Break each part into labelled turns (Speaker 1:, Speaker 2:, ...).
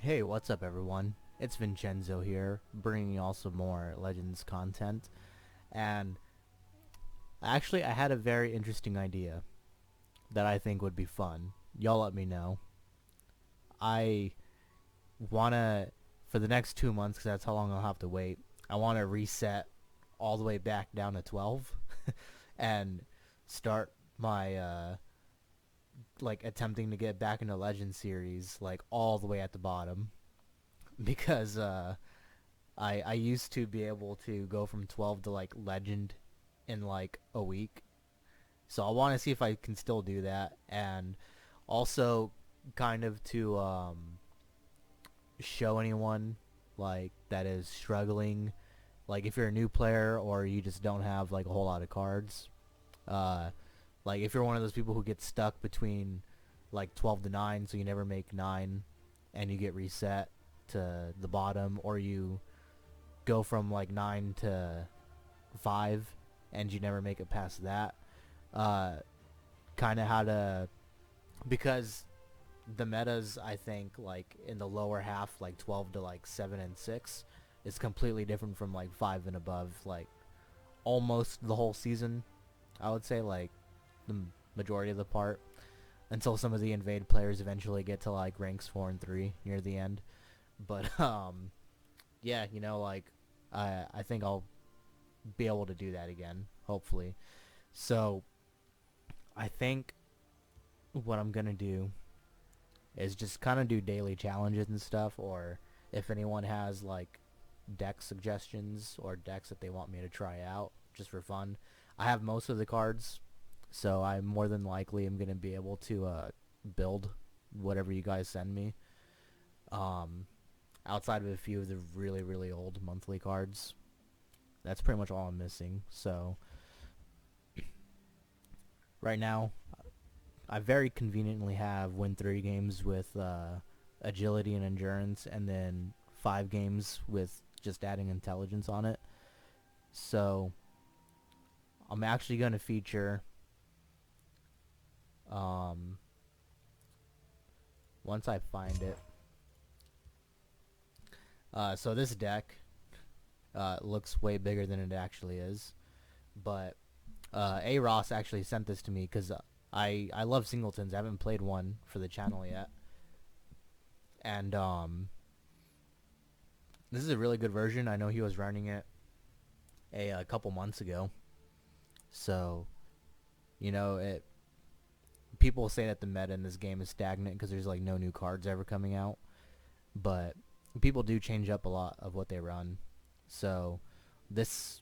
Speaker 1: Hey, what's up everyone? It's Vincenzo here, bringing y'all some more Legends content. And actually, I had a very interesting idea that I think would be fun. Y'all let me know. I wanna, for the next 2 months, because that's how long I'll have to wait, I wanna reset all the way back down to 12 and start my, like, attempting to get back into Legends series, like, all the way at the bottom. Because, I used to be able to go from 12 to like legend in like a week. So I want to see if I can still do that, and also kind of to show anyone like that is struggling, like if you're a new player or you just don't have like a whole lot of cards, uh like if you're one of those people who gets stuck between like 12 to 9, so you never make 9 and you get reset to the bottom, or you go from like 9 to 5 and you never make it past that. Uh, kind of how to, because the metas, I think, like in the lower half, like 12 to like 7 and 6, is completely different from like 5 and above, like almost the whole season, I would say, like the majority of the part, until some of the invade players eventually get to like ranks 4 and 3 near the end. But yeah, like I think I'll be able to do that again, hopefully. So I think what I'm gonna do is just kind of do daily challenges and stuff, or if anyone has like deck suggestions or decks that they want me to try out just for fun. I have most of the cards, so I more than likely am gonna be able to build whatever you guys send me. Um, Outside of a few of the really old monthly cards, that's pretty much all I'm missing. So right now, I very conveniently have win 3 games with agility and endurance, and then 5 games with just adding intelligence on it. So I'm actually going to feature, um, once I find it. So this deck looks way bigger than it actually is, but A. Ross actually sent this to me because I love singletons. I haven't played one for the channel yet, and this is a really good version. I know he was running it a couple months ago, so it. People say that the meta in this game is stagnant because there's like no new cards ever coming out, but people do change up a lot of what they run. So this,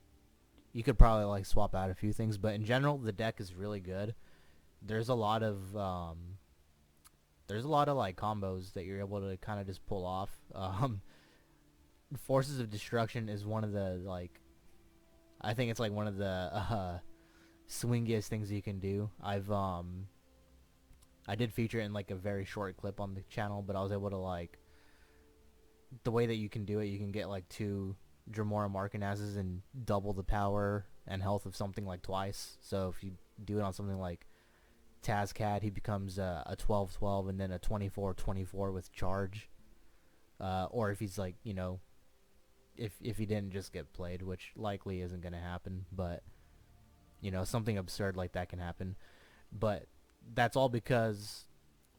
Speaker 1: you could probably like swap out a few things, but in general the deck is really good. There's a lot of like combos that you're able to kind of just pull off. Forces of Destruction is one of the like, I think it's like one of the swingiest things you can do. I did feature it in like a very short clip on the channel, but I was able to like, the way that you can do it, you can get like 2 Dremora Markinazes and double the power and health of something like twice. So if you do it on something like Tazcat, he becomes a 12/12 and then a 24/24 with charge. Or if he's like, if he didn't just get played, which likely isn't going to happen, but something absurd like that can happen. But that's all because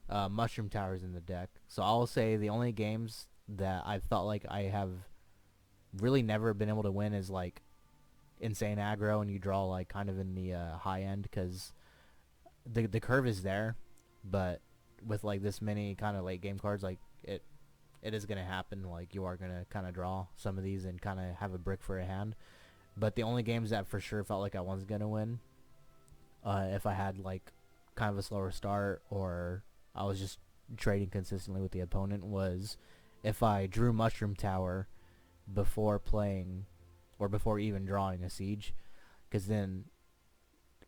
Speaker 1: Mushroom Tower's in the deck. So I'll say the only games that I felt like I have really never been able to win is like insane aggro, and you draw like kind of in the high end, because the curve is there, but with like this many kind of late game cards, like it is gonna happen. Like you are gonna kind of draw some of these and kind of have a brick for a hand. But the only games that for sure felt like I was gonna win, if I had like kind of a slower start, or I was just trading consistently with the opponent, was if I drew Mushroom Tower before playing, or before even drawing a siege, because then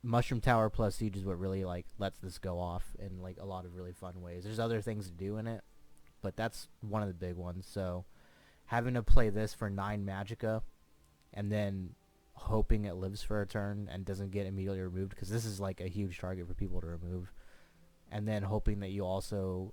Speaker 1: Mushroom Tower plus siege is what really like lets this go off in like a lot of really fun ways. There's other things to do in it, but that's one of the big ones. So having to play this for 9 Magicka, and then hoping it lives for a turn and doesn't get immediately removed, because this is like a huge target for people to remove, and then hoping that you also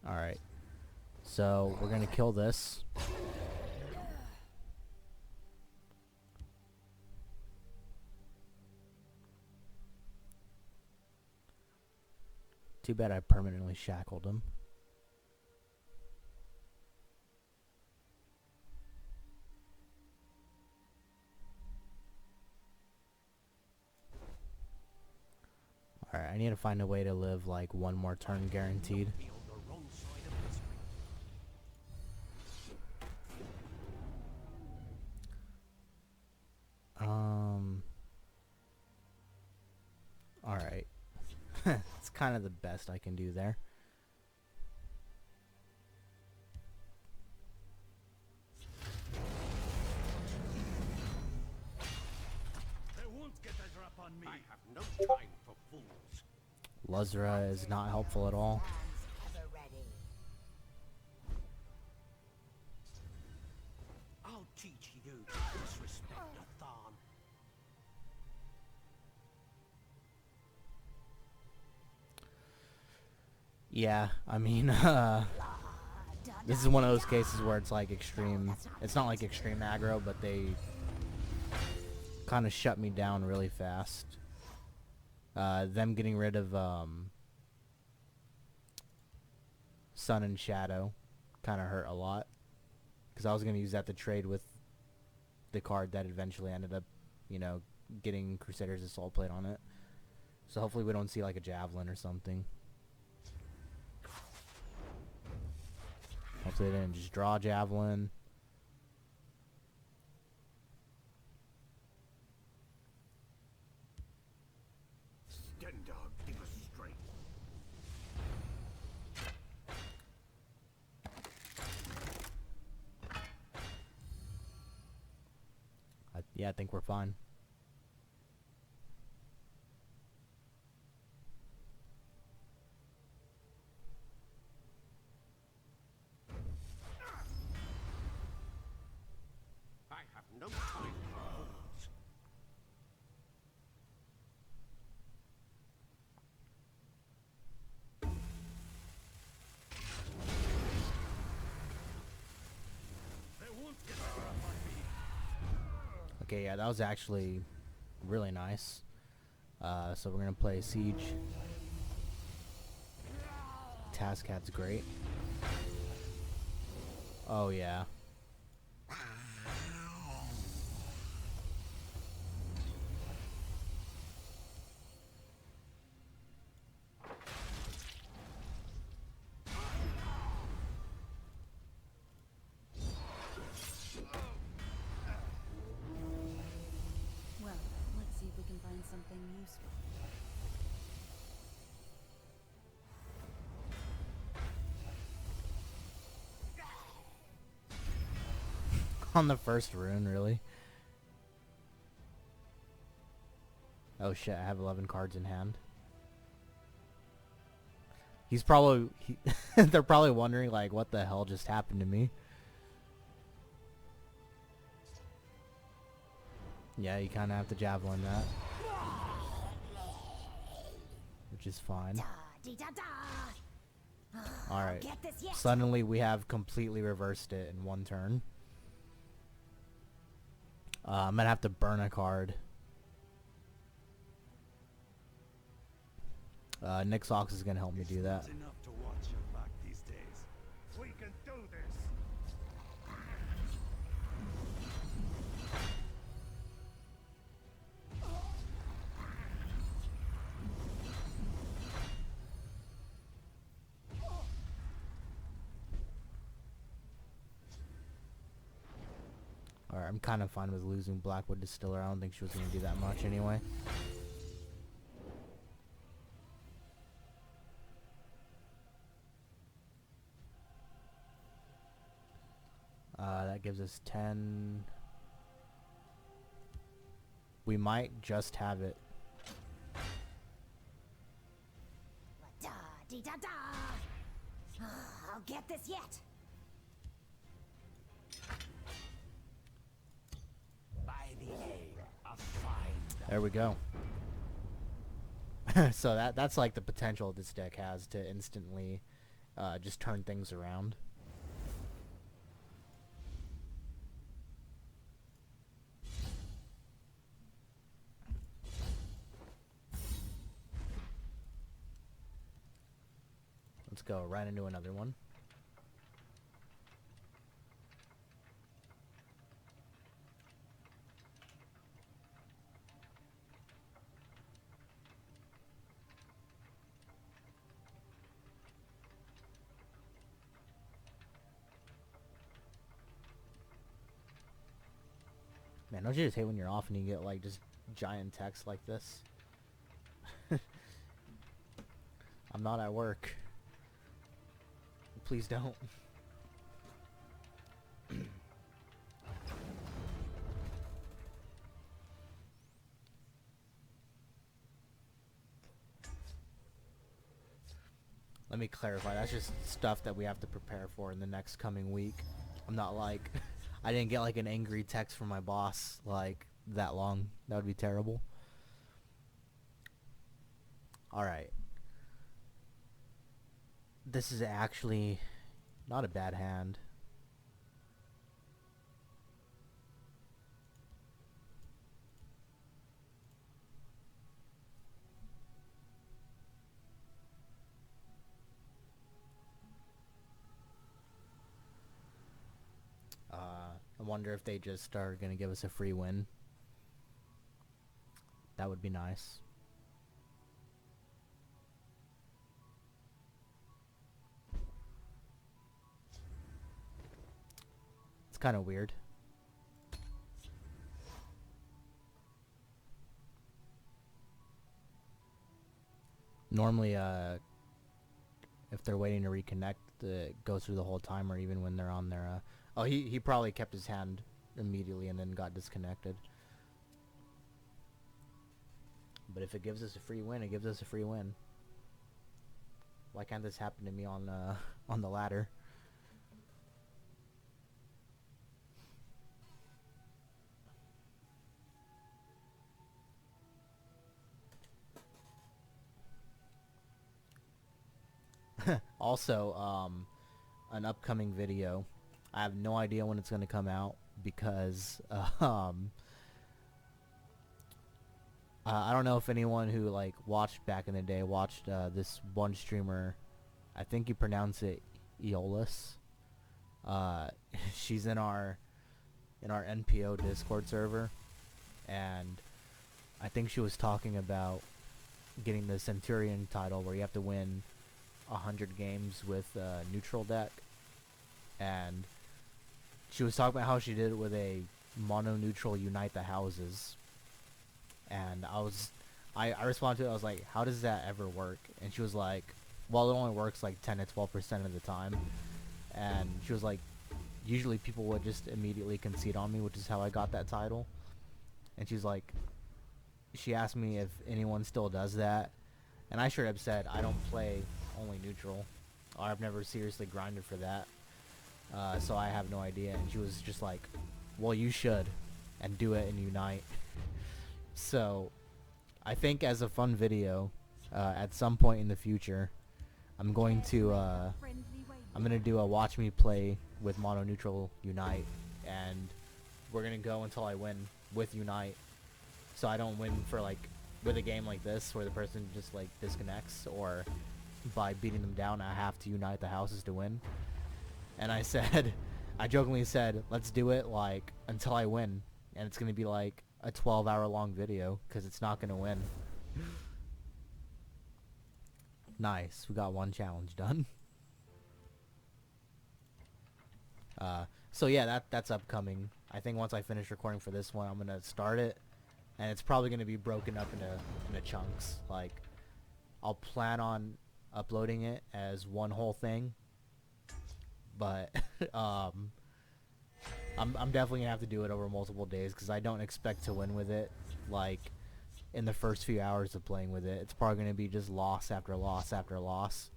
Speaker 1: So we're gonna kill this. Too bad I permanently shackled him. Alright, I need to find a way to live like one more turn guaranteed. Alright. It's kind of the best I can do there.
Speaker 2: They won't get a drop on me.
Speaker 3: I have no time for fools.
Speaker 1: Luzra is not helpful at all.
Speaker 3: I'll teach you to disrespect the Tharn.
Speaker 1: Yeah, I mean, this is one of those cases where it's like extreme. It's not like extreme aggro, but they kind of shut me down really fast. Them getting rid of Sun and Shadow kind of hurt a lot, because I was going to use that to trade with the card that eventually ended up, you know, getting Crusader's Assault Plate on it. So hopefully we don't see like a Javelin or something. Hopefully they didn't just draw a Javelin.
Speaker 3: Stendog, give us strength.
Speaker 1: Yeah, I think we're fine.
Speaker 3: I have no time for fools.
Speaker 2: They won't get a drop on me.
Speaker 1: Okay, yeah, that was actually really nice. So we're gonna play Siege. Tazcat's great. Oh yeah.
Speaker 4: Well, let's see if we can find something useful.
Speaker 1: On the first rune, really? Oh shit, I have 11 cards in hand. He's probably... they're probably wondering, like, what the hell just happened to me? Yeah, you kind of have to Javelin that. Which is fine. Alright. Suddenly we have completely reversed it in one turn. I'm gonna have to burn a card. Nixox is gonna help me do that.
Speaker 2: It's enough to watch your back these days. We can do this.
Speaker 1: Alright, I'm kind of fine with losing Blackwood Distiller. I don't think she was gonna do that much anyway. That gives us 10. We might just have it.
Speaker 4: I'll get this yet.
Speaker 3: By the aid of fine.
Speaker 1: There we go. So that's like the potential this deck has to instantly just turn things around. let's go right into another one. Man, don't you just hate when you're off and you get like just giant text like this? I'm not at work. Please don't. Let me clarify, that's just stuff that we have to prepare for in the next coming week. I'm not like... I didn't get like an angry text from my boss like that long. That would be terrible. Alright. This is actually not a bad hand. I wonder if they just are going to give us a free win. That would be nice. It's kind of weird. Normally, if they're waiting to reconnect, it goes through the whole timer, even when they're on their... Oh, he probably kept his hand immediately and then got disconnected. But if it gives us a free win, it gives us a free win. Why can't this happen to me on the ladder? Also, an upcoming video. I have no idea when it's going to come out because I don't know if anyone who like watched back in the day watched this one streamer. I think you pronounce it Eolus. She's in our NPO Discord server, and I think she was talking about getting the Centurion title where you have to win 100 games with neutral deck, and she was talking about how she did it with a mono neutral Unite the Houses, and I responded to it. I was like, how does that ever work? And she was like, well, it only works like 10 to 12% of the time. And she was like, usually people would just immediately concede on me, which is how I got that title. And she's like, she asked me if anyone still does that, and I sure have said I don't play only neutral, or I've never seriously grinded for that, so I have no idea. And she was just like, well, you should, and do it in Unite. So I think as a fun video, at some point in the future, I'm going to do a watch me play with mono neutral Unite, and we're gonna go until I win with Unite, so I don't win for like with a game like this where the person just like disconnects, or by beating them down I have to unite the houses to win. And I said, I jokingly said, let's do it like until I win, and it's gonna be like a 12-hour long video because it's not gonna win. Nice, we got one challenge done. So yeah, that's upcoming. I think once I finish recording for this one, I'm gonna start it, and it's probably gonna be broken up into chunks. Like, I'll plan on uploading it as one whole thing, but I'm definitely gonna have to do it over multiple days because I don't expect to win with it like in the first few hours of playing with it. It's probably gonna be just loss after loss after loss.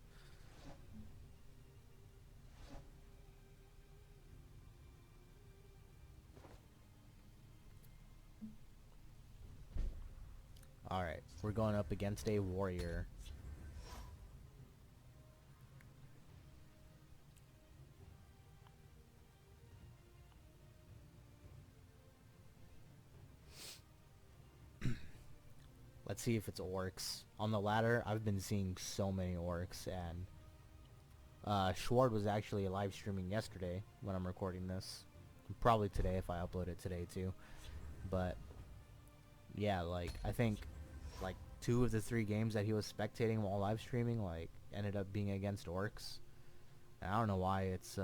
Speaker 1: Alright, we're going up against a warrior. Let's see if it's orcs. On the ladder, I've been seeing so many orcs, and Schward was actually live streaming yesterday when I'm recording this. Probably today if I upload it today too. But yeah, like I think like 2 of the 3 games that he was spectating while live streaming like ended up being against orcs. And I don't know why it's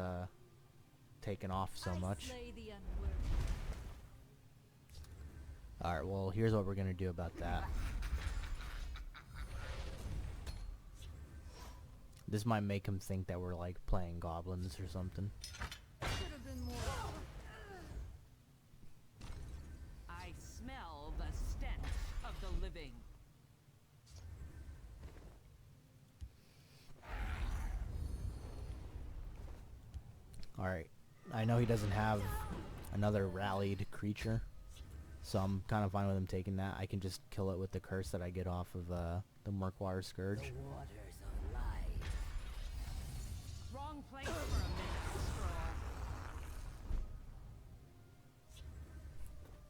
Speaker 1: taken off so much. Alright, well here's what we're gonna do about that. This might make him think that we're like playing goblins or something.
Speaker 5: I smell the stench of the living.
Speaker 1: Alright, I know he doesn't have another rallied creature, so I'm kind of fine with him taking that. I can just kill it with the curse that I get off of the Murkwater Scourge.
Speaker 5: Wrong place for a midnight stroll.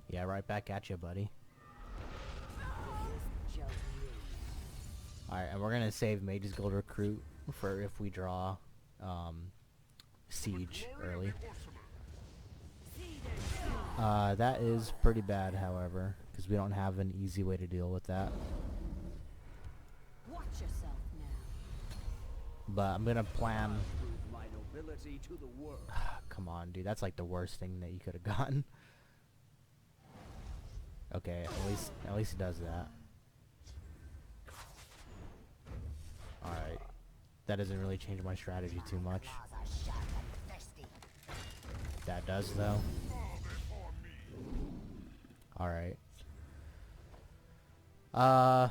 Speaker 1: Yeah, right back at you, buddy. Alright, and we're gonna save Mage's Guild Recruit for if we draw Siege early. That is pretty bad, however, because we don't have an easy way to deal with that.
Speaker 4: Watch yourself now.
Speaker 1: But I'm gonna plan.
Speaker 3: Prove my nobility to the world.
Speaker 1: Come on, dude, that's like the worst thing that you could have gotten. Okay, at least he does that. Alright. That doesn't really change my strategy too much. That does though. Alright. Well,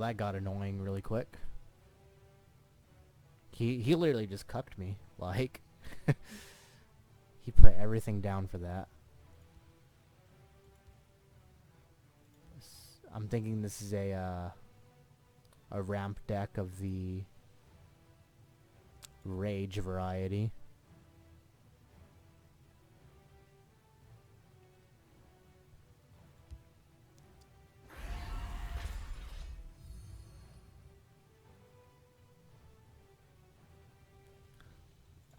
Speaker 1: that got annoying really quick. He literally just cucked me. Like, he put everything down for that. I'm thinking this is a ramp deck of the Rage variety.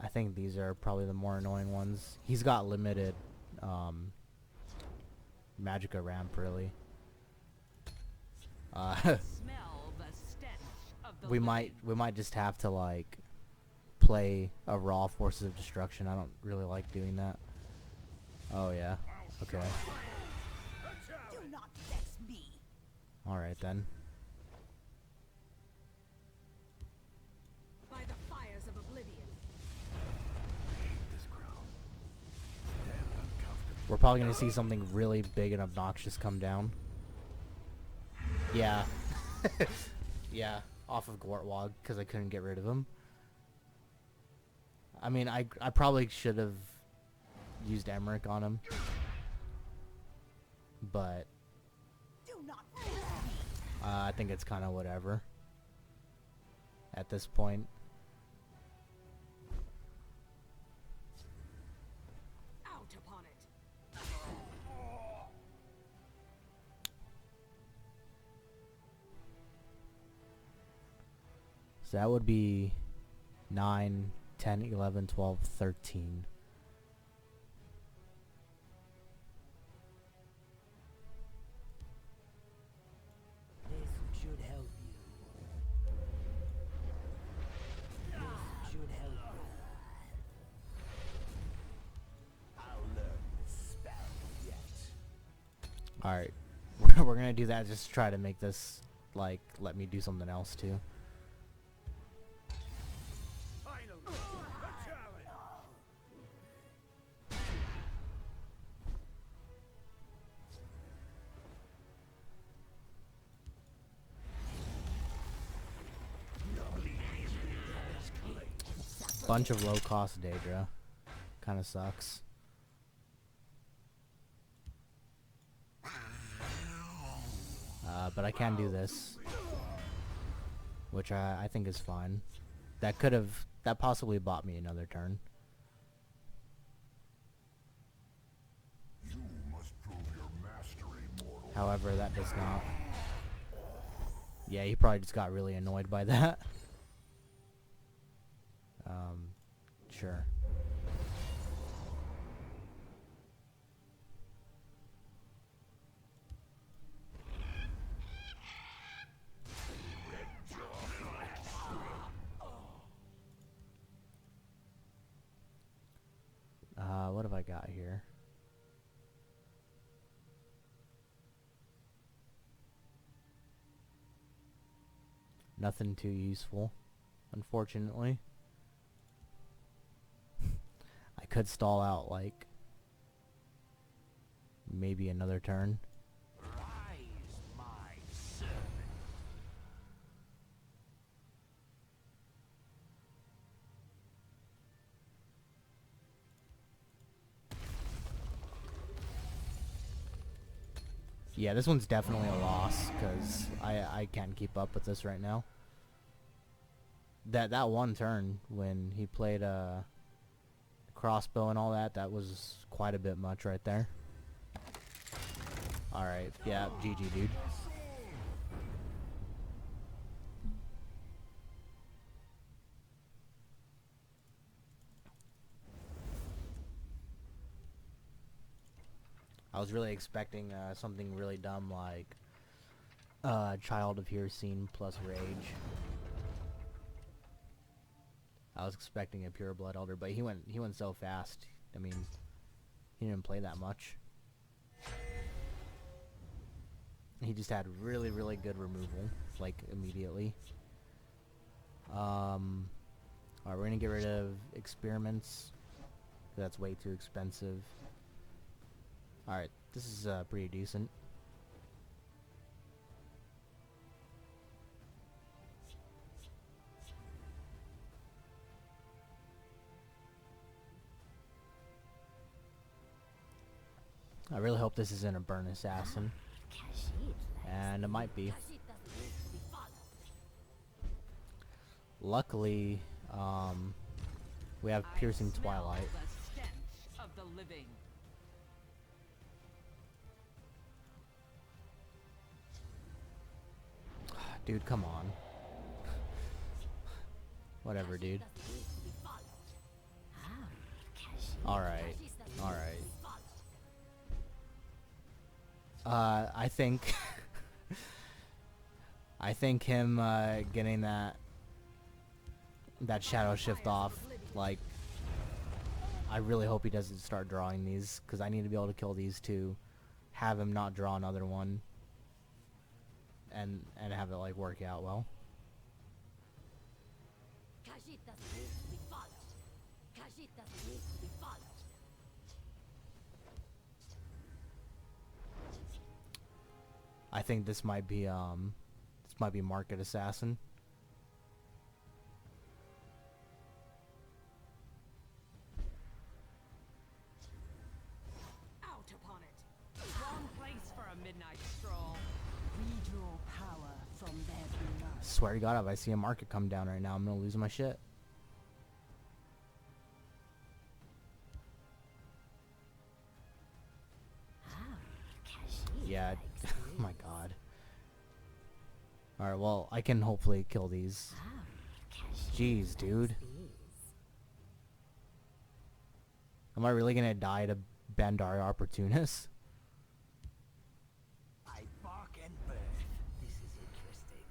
Speaker 1: I think these are probably the more annoying ones. He's got limited Magicka ramp, really.
Speaker 5: Smell the stench of the
Speaker 1: we
Speaker 5: living.
Speaker 1: might just have to like play a raw Forces of Destruction. I don't really like doing that. Oh yeah. Okay.
Speaker 4: Do not vex me.
Speaker 1: All right then.
Speaker 4: By the fires of oblivion.
Speaker 2: This crowd. Stand uncomfortable.
Speaker 1: We're probably gonna see something really big and obnoxious come down. Yeah. Yeah, off of Gortwog, because I couldn't get rid of him. I mean, I probably should have used Emmerich on him. But
Speaker 4: Do not vex me.
Speaker 1: I think it's kind of whatever at this point.
Speaker 4: Out upon it.
Speaker 1: So that would be 9, 10, 11, 12, 13.
Speaker 3: This should help you. This should help you. I'll learn this spell yet.
Speaker 1: Alright. We're gonna do that just to try to make this, like, let me do something else too.
Speaker 2: Finally, a challenge.
Speaker 1: Bunch of low cost Daedra. Kinda sucks. But I can do this. Which I think is fine. That possibly bought me another turn.
Speaker 2: You must prove your mastery, mortal.
Speaker 1: However, that does not. Yeah, he probably just got really annoyed by that. Sure. What have I got here? Nothing too useful, unfortunately. I could stall out, like, maybe another turn.
Speaker 3: Rise, my servant.
Speaker 1: Yeah, this one's definitely a loss, because I can't keep up with this right now. That one turn, when he played crossbow and all that, that was quite a bit much right there. Alright, yeah, GG, dude. I was really expecting something really dumb like Child of Hircine plus Rage. I was expecting a Pure Blood Elder, but he went so fast. I mean, he didn't play that much. He just had really, really good removal, like immediately. Alright, we're gonna get rid of experiments. That's way too expensive. Alright, this is pretty decent. I really hope this isn't a burn assassin. And it might be. Luckily, we have Piercing Twilight.
Speaker 5: The stench of the living.
Speaker 1: Dude, come on. Whatever, dude. Alright. Alright. I think... I think him, getting that shadow shift off, like... I really hope he doesn't start drawing these, because I need to be able to kill these two, have him not draw another one, and have it, like, work out well. I think this might be Market Assassin.
Speaker 5: Out upon it. Wrong place for a midnight stroll.
Speaker 4: We draw power from their blood.
Speaker 1: Swear to God, if I see a market come down right now, I'm gonna lose my shit. Yeah. Oh my God. Alright, well, I can hopefully kill these. Jeez, dude. Am I really gonna die to Bandari Opportunist?
Speaker 3: I bark and birth. This is interesting.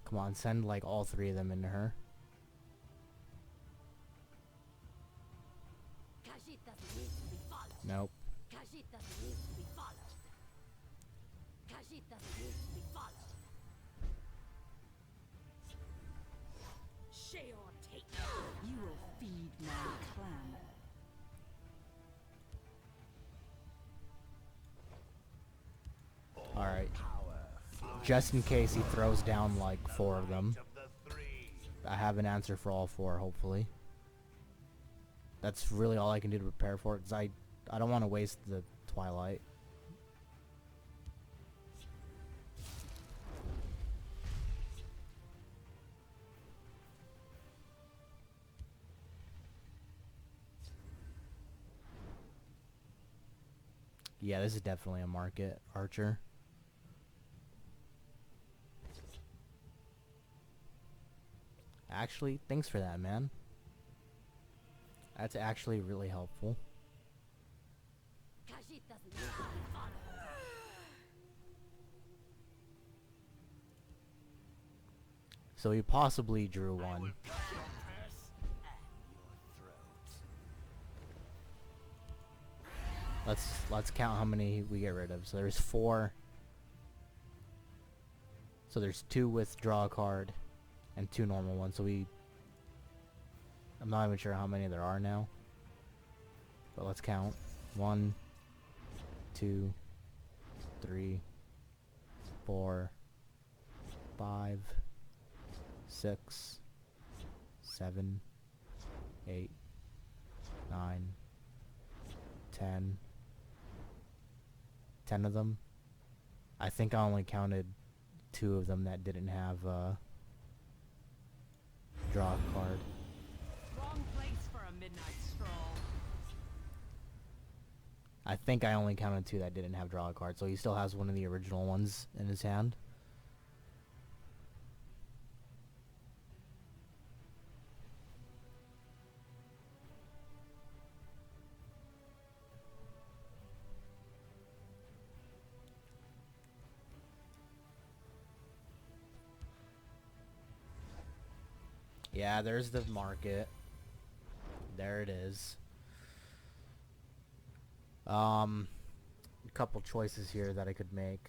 Speaker 1: Come on, send like all three of them into her. Nope.
Speaker 5: Share or take.
Speaker 4: You will feed my clan.
Speaker 1: Alright. Just in case he throws down like 4 of them. I have an answer for all 4, hopefully. That's really all I can do to prepare for it, because I don't want to waste the Twilight. Yeah, this is definitely a market archer. Actually, thanks for that, man. That's actually really helpful.
Speaker 4: Khajiit doesn't need to be followed.
Speaker 1: So he possibly drew one. Let's count how many we get rid of. So there's 4. So there's 2 with draw a card and 2 normal ones. So I'm not even sure how many there are now. But let's count. 1, 2, 3, 4, 5, 6, 7, 8, 9, 10. 10 of them. I think I only counted 2 of them that didn't have draw a card.
Speaker 5: Wrong place for a midnight stroll.
Speaker 1: I think I only counted 2 that didn't have draw a card, so he still has one of the original ones in his hand. Yeah, there's the market. There it is. A couple choices here that I could make.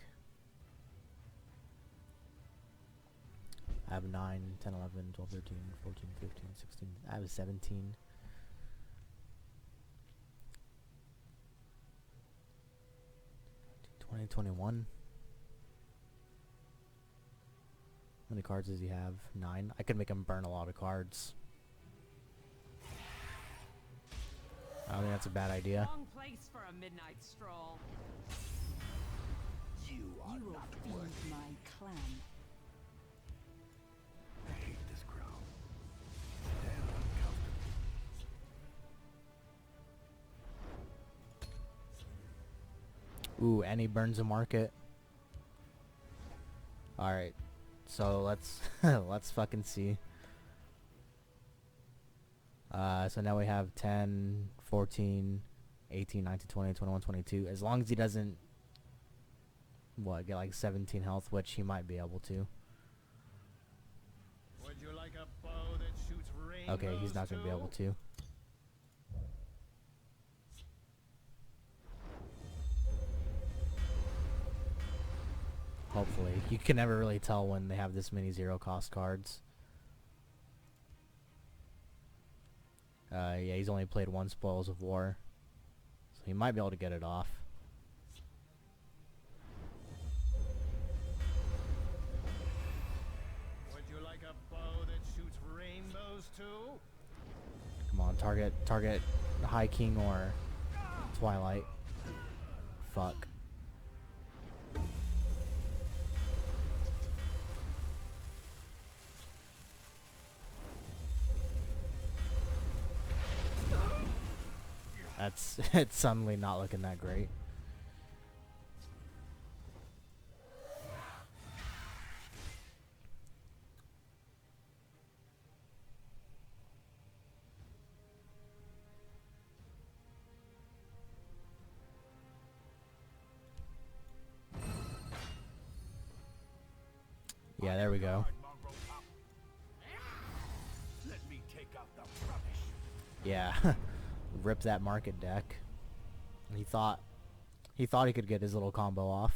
Speaker 1: I have 9, 10, 11, 12, 13, 14, 15, 16. I have 17. $20, $21. How many cards does he have? 9. I could make him burn a lot of cards. I don't think that's a bad idea.
Speaker 5: Wrong place for a midnight stroll.
Speaker 3: You are
Speaker 4: You will
Speaker 3: not
Speaker 4: feed
Speaker 3: worthy.
Speaker 4: my clan.
Speaker 2: I hate this crowd. Damn uncomfortable.
Speaker 1: Ooh, and he burns a market. Alright. So let's let's fucking see. So now we have 10, 14, 18, 19, 20, 21, 22. As long as he doesn't get like 17 health, which he might be able to.
Speaker 2: Would you like a bow that shoots rainbows
Speaker 1: Okay, he's not going to be able
Speaker 2: too?
Speaker 1: to. Hopefully. You can never really tell when they have this many 0 cost cards. Yeah, he's only played 1 Spoils of War. So he might be able to get it off.
Speaker 2: Would you like a bow that shoots rainbows too?
Speaker 1: Come on, target High King or Twilight. Fuck. It's suddenly not looking that great. Yeah, there we go.
Speaker 3: Let me take out the rubbish.
Speaker 1: Yeah. Rip that market deck. He thought he could get his little combo off.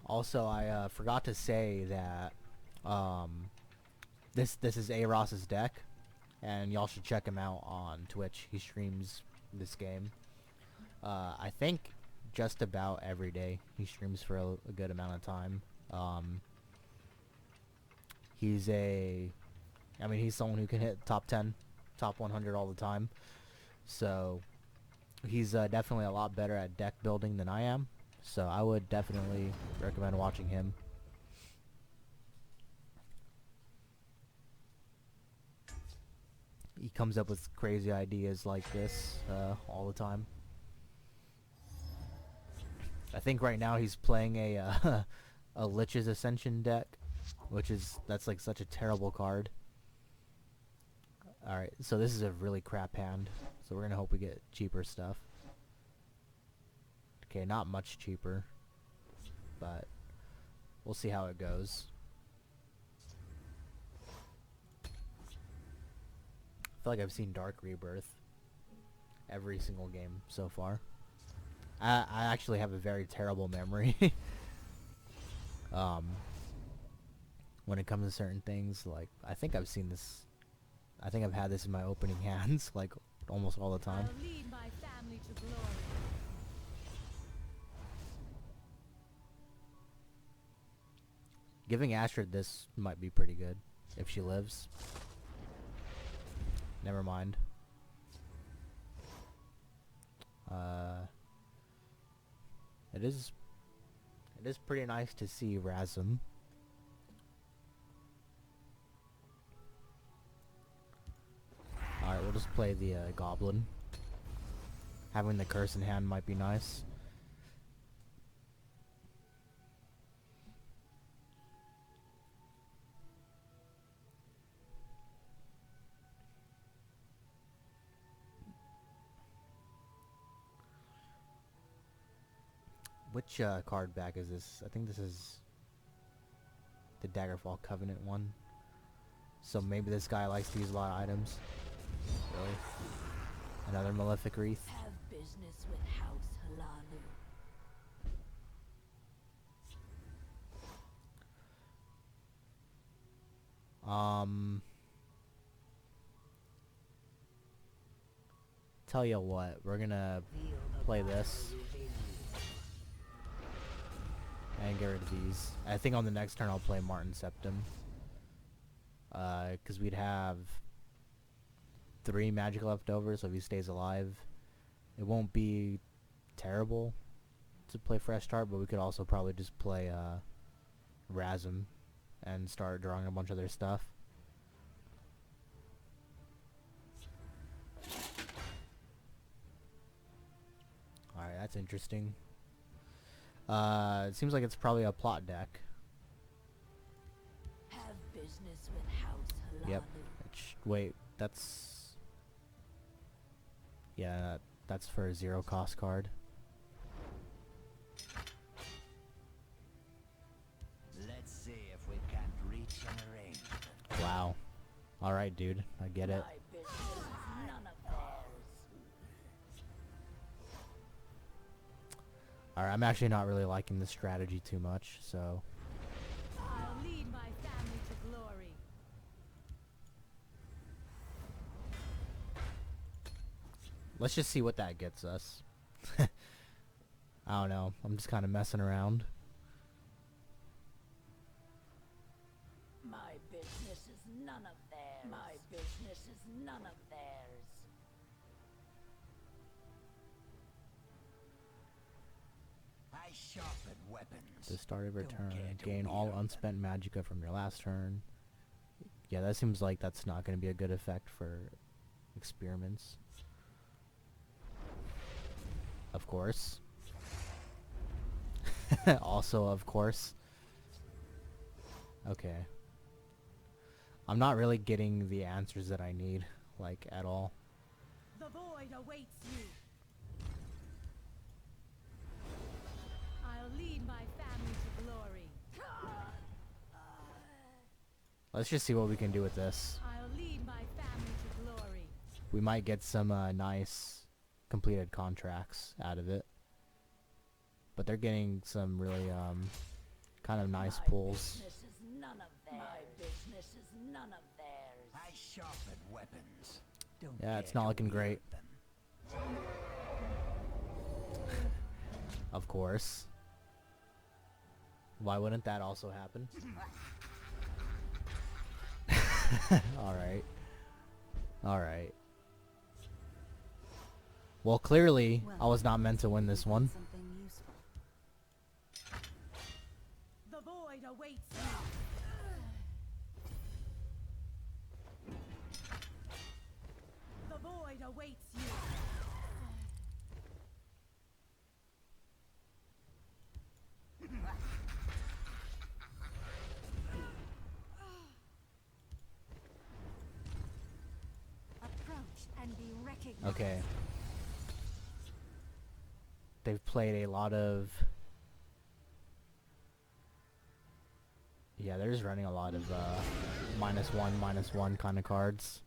Speaker 1: Also, I forgot to say that this is A Ross's deck, and y'all should check him out on Twitch. He streams this game. I think just about every day. He streams for a good amount of time. He's someone who can hit top 10, top 100 all the time. So he's definitely a lot better at deck building than I am. So I would definitely recommend watching him. he comes up with crazy ideas like this all the time. I think right now he's playing a a Lich's Ascension deck, that's like such a terrible card. Alright, so this is a really crap hand, so we're gonna hope we get cheaper stuff. Okay, not much cheaper, but we'll see how it goes. I feel like I've seen Dark Rebirth every single game so far. I actually have a very terrible memory. When it comes to certain things, like, I think I've seen this, I think I've had this in my opening hands, like, almost all the time.
Speaker 5: I'll lead my family to glory.
Speaker 1: Giving Astrid this might be pretty good, if she lives. Never mind. It is pretty nice to see Razum. Alright, we'll just play the Goblin. Having the curse in hand might be nice. Which card back is this? I think this is the Daggerfall Covenant one. So maybe this guy likes to use a lot of items. Really? Another Malefic Wreath.
Speaker 5: Have business with House Halalu.
Speaker 1: Tell you what, we're gonna play this and get rid of these. I think on the next turn I'll play Martin Septim. Because we'd have 3 magic left over, so if he stays alive, it won't be terrible to play Fresh Start, but we could also probably just play Razum and start drawing a bunch of their stuff. Alright, that's interesting. It seems like it's probably a plot deck.
Speaker 5: Have business with House Halalu.
Speaker 1: Yep. Wait, that's... Yeah, that's for a 0 cost card.
Speaker 3: Let's see if we can't reach an arrangement.
Speaker 1: Wow. Alright, dude. I get it.
Speaker 5: My business is none of theirs.
Speaker 1: Alright, I'm actually not really liking this strategy too much, so...
Speaker 5: I'll lead my family to glory.
Speaker 1: Let's just see what that gets us. I don't know. I'm just kind of messing around.
Speaker 5: My business is none of theirs. My business is none of theirs.
Speaker 3: I sharpen weapons.
Speaker 1: At the start of your
Speaker 3: Don't
Speaker 1: turn,
Speaker 3: care to
Speaker 1: gain all
Speaker 3: wield
Speaker 1: unspent magicka from your last turn. Yeah, that seems like that's not going to be a good effect for experiments. Of course. Also, of course. Okay. I'm not really getting the answers that I need, like, at all.
Speaker 5: The void awaits you. I'll lead my family to glory.
Speaker 1: Let's just see what we can do with this.
Speaker 5: I'll lead my family to glory.
Speaker 1: We might get some nice completed contracts out of it. But they're getting some really kind of nice pulls.
Speaker 5: My business is none of theirs. My business is none of theirs.
Speaker 3: I sharpen weapons. Don't
Speaker 1: Yeah, it's
Speaker 3: care
Speaker 1: not
Speaker 3: to
Speaker 1: looking
Speaker 3: wield
Speaker 1: great.
Speaker 3: them.
Speaker 1: Of course. Why wouldn't that also happen? Alright. Alright. Well, clearly, I was not meant to win this one.
Speaker 4: Something useful.
Speaker 5: The void awaits you.
Speaker 4: fate awaits you. Approach and be recognized.
Speaker 1: Okay. They've played a lot of... Yeah, they're just running a lot of -1 kind of cards.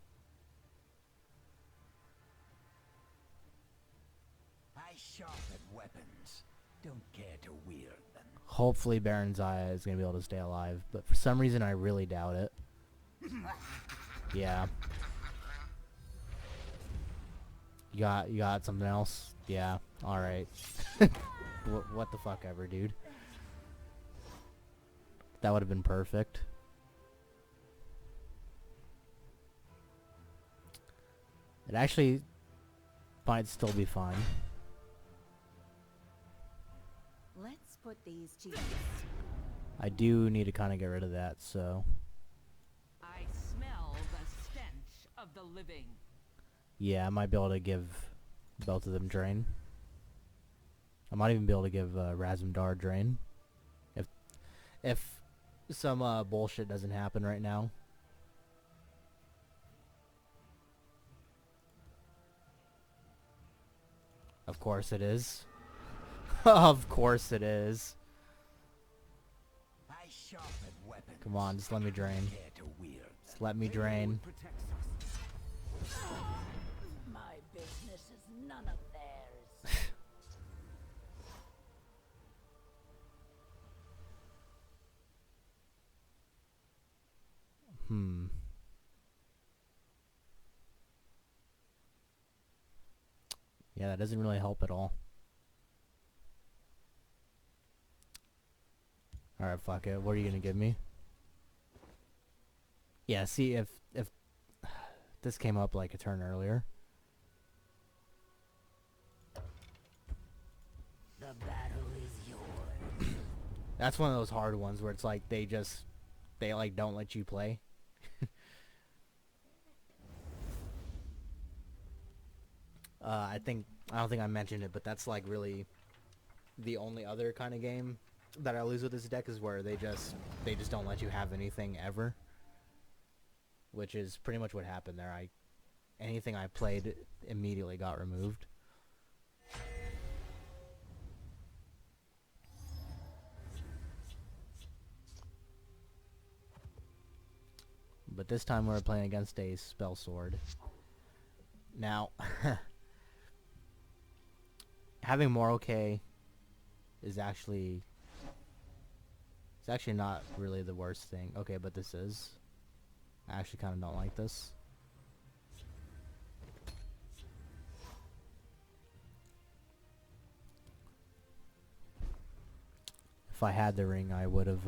Speaker 3: I sharpen weapons. Don't care to wield them.
Speaker 1: Hopefully Baron Zaya is going to be able to stay alive, but for some reason I really doubt it. Yeah. You got something else? Yeah. Alright. What the fuck ever, dude. That would have been perfect. It actually might still be fine.
Speaker 4: Let's put these to use.
Speaker 1: I do need to kind of get rid of that, so...
Speaker 6: I smell the stench of the living.
Speaker 1: Yeah, I might be able to give both of them Drain. I might even be able to give Razumdar Drain. If some bullshit doesn't happen right now. Of course it is. Of course it is.
Speaker 3: I sharpen weapons.
Speaker 1: Come on, just let me drain.
Speaker 3: Don't care to wield them.
Speaker 1: Just let me drain.
Speaker 5: My business is none of theirs.
Speaker 1: Yeah, that doesn't really help at all. Alright, fuck it. What are you gonna give me? Yeah, see, if this came up like a turn earlier.
Speaker 5: The battle is yours.
Speaker 1: That's one of those hard ones where it's like they like don't let you play. I don't think I mentioned it, but that's like really the only other kind of game that I lose with this deck is where they just don't let you have anything ever. Which is pretty much what happened there. Anything I played immediately got removed. But this time we're playing against a spell sword. Now, having Moroke is actually... It's actually not really the worst thing. Okay, but this is. I actually kind of don't like this. If I had the ring, I would have,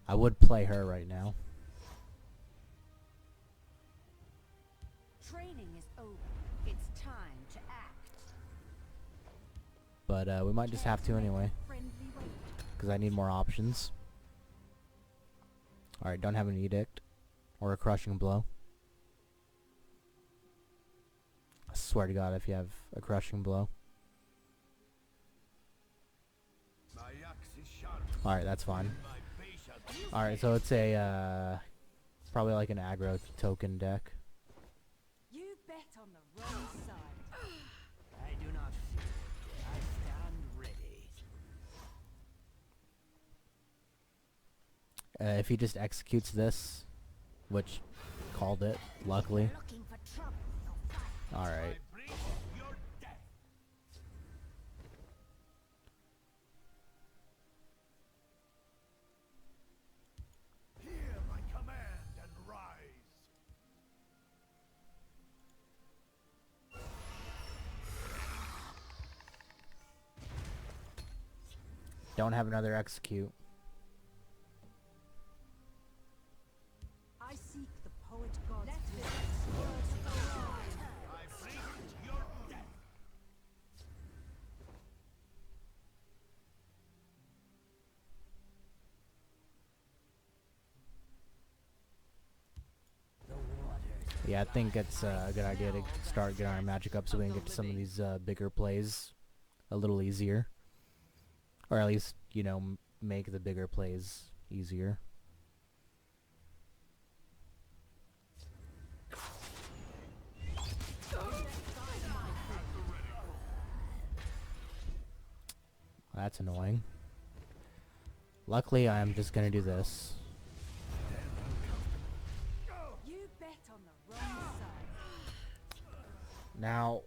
Speaker 1: I would play her right now.
Speaker 4: Training is over. It's time to act.
Speaker 1: But we might just have to anyway,
Speaker 4: Friendly wait.
Speaker 1: because I need more options. Alright, don't have an edict or a crushing blow. I swear to God if you have a crushing blow.
Speaker 2: My axe is sharp.
Speaker 1: Alright, that's fine.
Speaker 2: My patience.
Speaker 1: Alright, so it's a probably like an aggro token deck.
Speaker 4: You bet on the wrong side.
Speaker 3: I do not fear. I stand ready.
Speaker 1: If he just executes this, which called it, luckily.
Speaker 5: Looking for trouble, you'll find.
Speaker 1: Alright.
Speaker 2: I bring your death. Hear my command and rise.
Speaker 1: Don't have another execute.
Speaker 4: I seek the poet god's
Speaker 2: I bring your death.
Speaker 3: The waters
Speaker 1: Yeah, I think it's a good idea to start getting our magic up so we can get to some of these bigger plays a little easier. Or at least, you know, make the bigger plays easier. That's annoying. Luckily, I'm just gonna do this.
Speaker 4: You bet on the wrong side.
Speaker 1: Now,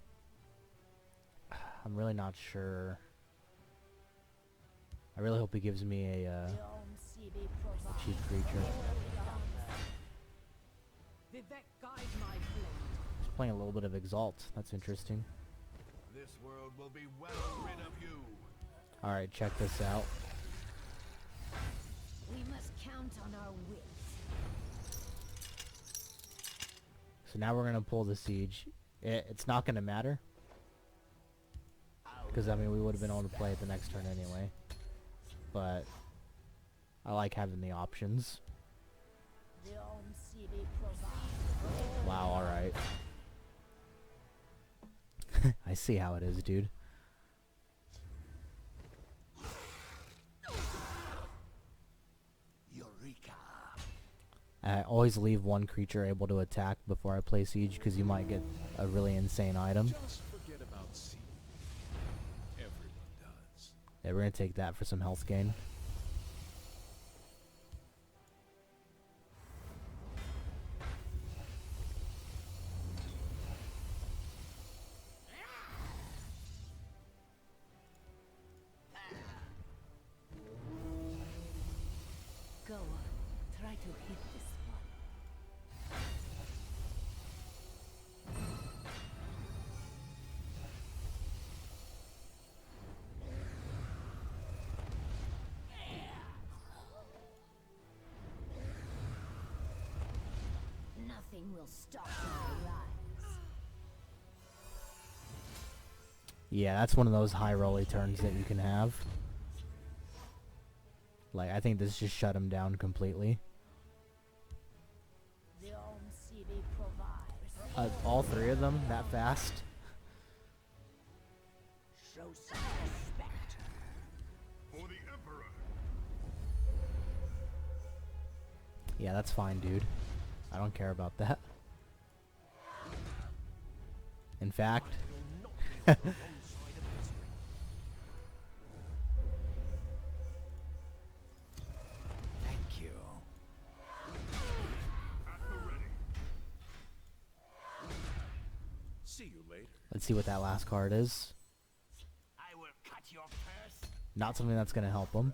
Speaker 1: I'm really not sure. I really hope he gives me a cheap creature.
Speaker 6: Vivek, guide my blade.
Speaker 1: He's playing a little bit of Exalt. That's interesting.
Speaker 2: This world will be well rid of you.
Speaker 1: Alright, check this out.
Speaker 5: We must count on our wits.
Speaker 1: So now we're gonna pull the siege. It's not gonna matter. Because, I mean, we would have been able to play it the next turn anyway. But I like having the options. Wow, alright. I see how it is, dude.
Speaker 3: Eureka!
Speaker 1: I always leave one creature able to attack before I play siege because you might get a really insane item.
Speaker 2: Just forget about siege. Everyone does.
Speaker 1: Yeah, we're gonna take that for some health gain.
Speaker 5: Go on, try to hit this one. Nothing will stop my rise.
Speaker 1: Yeah, that's one of those high rolly turns that you can have. Like, I think this just shut him down completely.
Speaker 5: The City provides.
Speaker 1: All three of them that fast?
Speaker 3: Show some respect.
Speaker 2: For the Emperor.
Speaker 1: Yeah, that's fine, dude. I don't care about that. In fact...
Speaker 3: You'll not be on the wrong side of history. Thank you.
Speaker 2: At the ready. See you later.
Speaker 1: Let's see what that last card is.
Speaker 3: I will cut your purse.
Speaker 1: Not something that's gonna help him.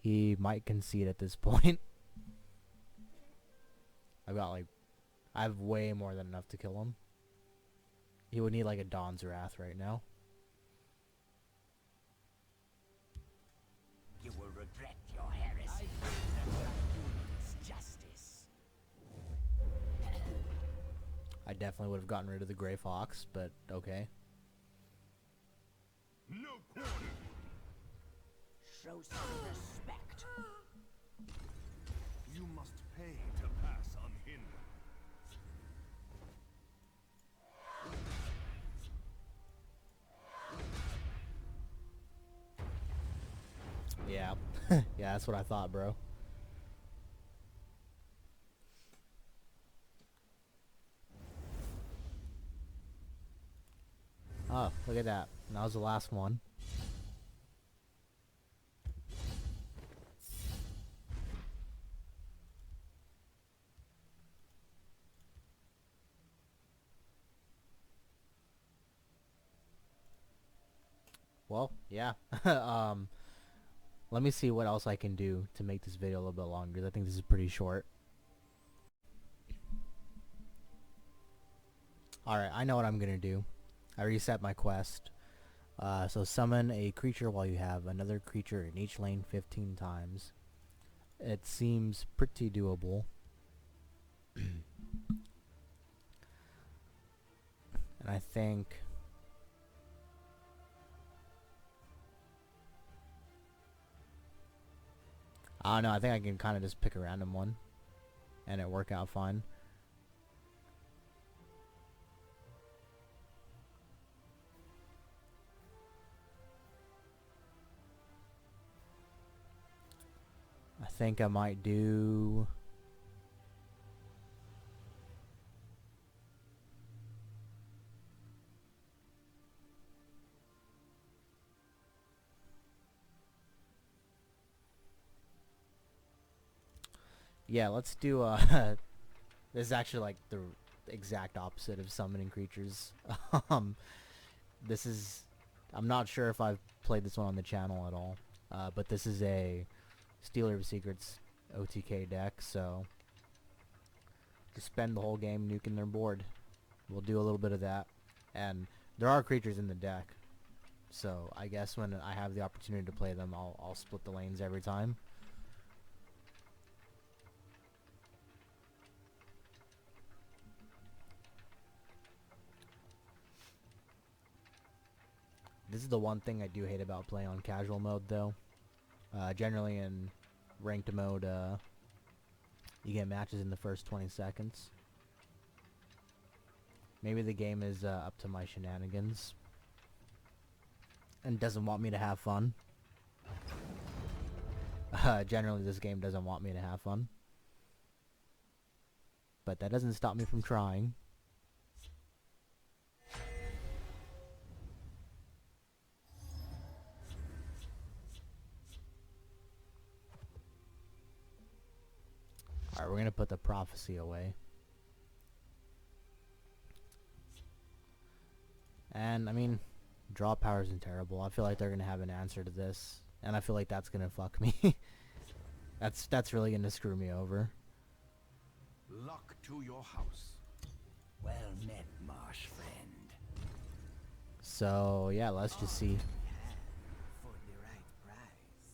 Speaker 1: He might concede at this point. I have way more than enough to kill him. He would need like a Dawn's Wrath right now.
Speaker 3: You will regret your heresy. It's justice.
Speaker 1: I definitely would have gotten rid of the Grey Fox, but okay.
Speaker 2: No quarter.
Speaker 3: Show some respect.
Speaker 2: You must pay to pass unhindered.
Speaker 1: Yeah. Yeah, that's what I thought, bro. Oh, look at that. That was the last one. Well, yeah. Let me see what else I can do to make this video a little bit longer. I think this is pretty short. Alright, I know what I'm gonna do. I reset my quest. So summon a creature while you have another creature in each lane 15 times. It seems pretty doable. And I I think... I don't know, I think I can kind of just pick a random one. And it work out fine. I think I might do... Yeah, let's do, this is actually like the exact opposite of summoning creatures. This is... I'm not sure if I've played this one on the channel at all. But this is a Stealer of Secrets OTK deck, so... Just spend the whole game nuking their board. We'll do a little bit of that. And there are creatures in the deck. So I guess when I have the opportunity to play them, I'll split the lanes every time. This is the one thing I do hate about playing on casual mode, though. Generally in ranked mode, you get matches in the first 20 seconds. Maybe the game is up to my shenanigans and doesn't want me to have fun. Generally, this game doesn't want me to have fun. But that doesn't stop me from trying. Alright, we're gonna put the prophecy away. And, I mean, draw power isn't terrible. I feel like they're gonna have an answer to this. And I feel like that's gonna fuck me. That's really gonna screw me over.
Speaker 2: Luck to your house.
Speaker 3: Well met, marsh friend.
Speaker 1: So, yeah, let's just see.
Speaker 3: Yeah, for the right price.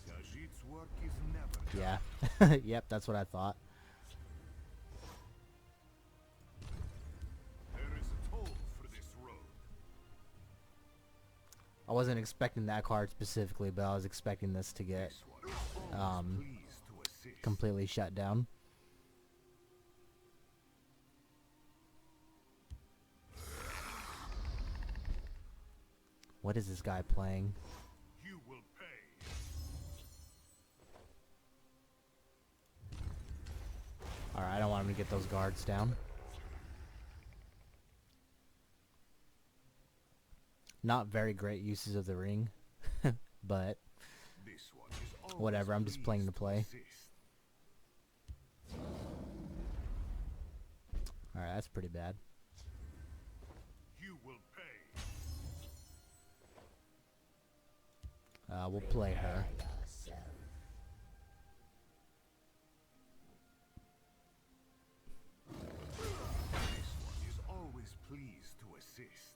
Speaker 2: Khajiit's work is never done.
Speaker 1: Yeah. Yep, that's what I thought.
Speaker 2: There is a toll for this road.
Speaker 1: I wasn't expecting that card specifically, but I was expecting this to get
Speaker 2: This one is always pleased to assist.
Speaker 1: completely shut down. What is this guy playing?
Speaker 2: You will pay.
Speaker 1: Alright, I don't want him to get those guards down. Not very great uses of the ring, but
Speaker 2: This one is always
Speaker 1: whatever, I'm just playing to
Speaker 2: pleased
Speaker 1: play.
Speaker 2: assist.
Speaker 1: Alright, that's pretty bad.
Speaker 2: You will pay.
Speaker 1: We'll play her.
Speaker 2: This one is always pleased to assist.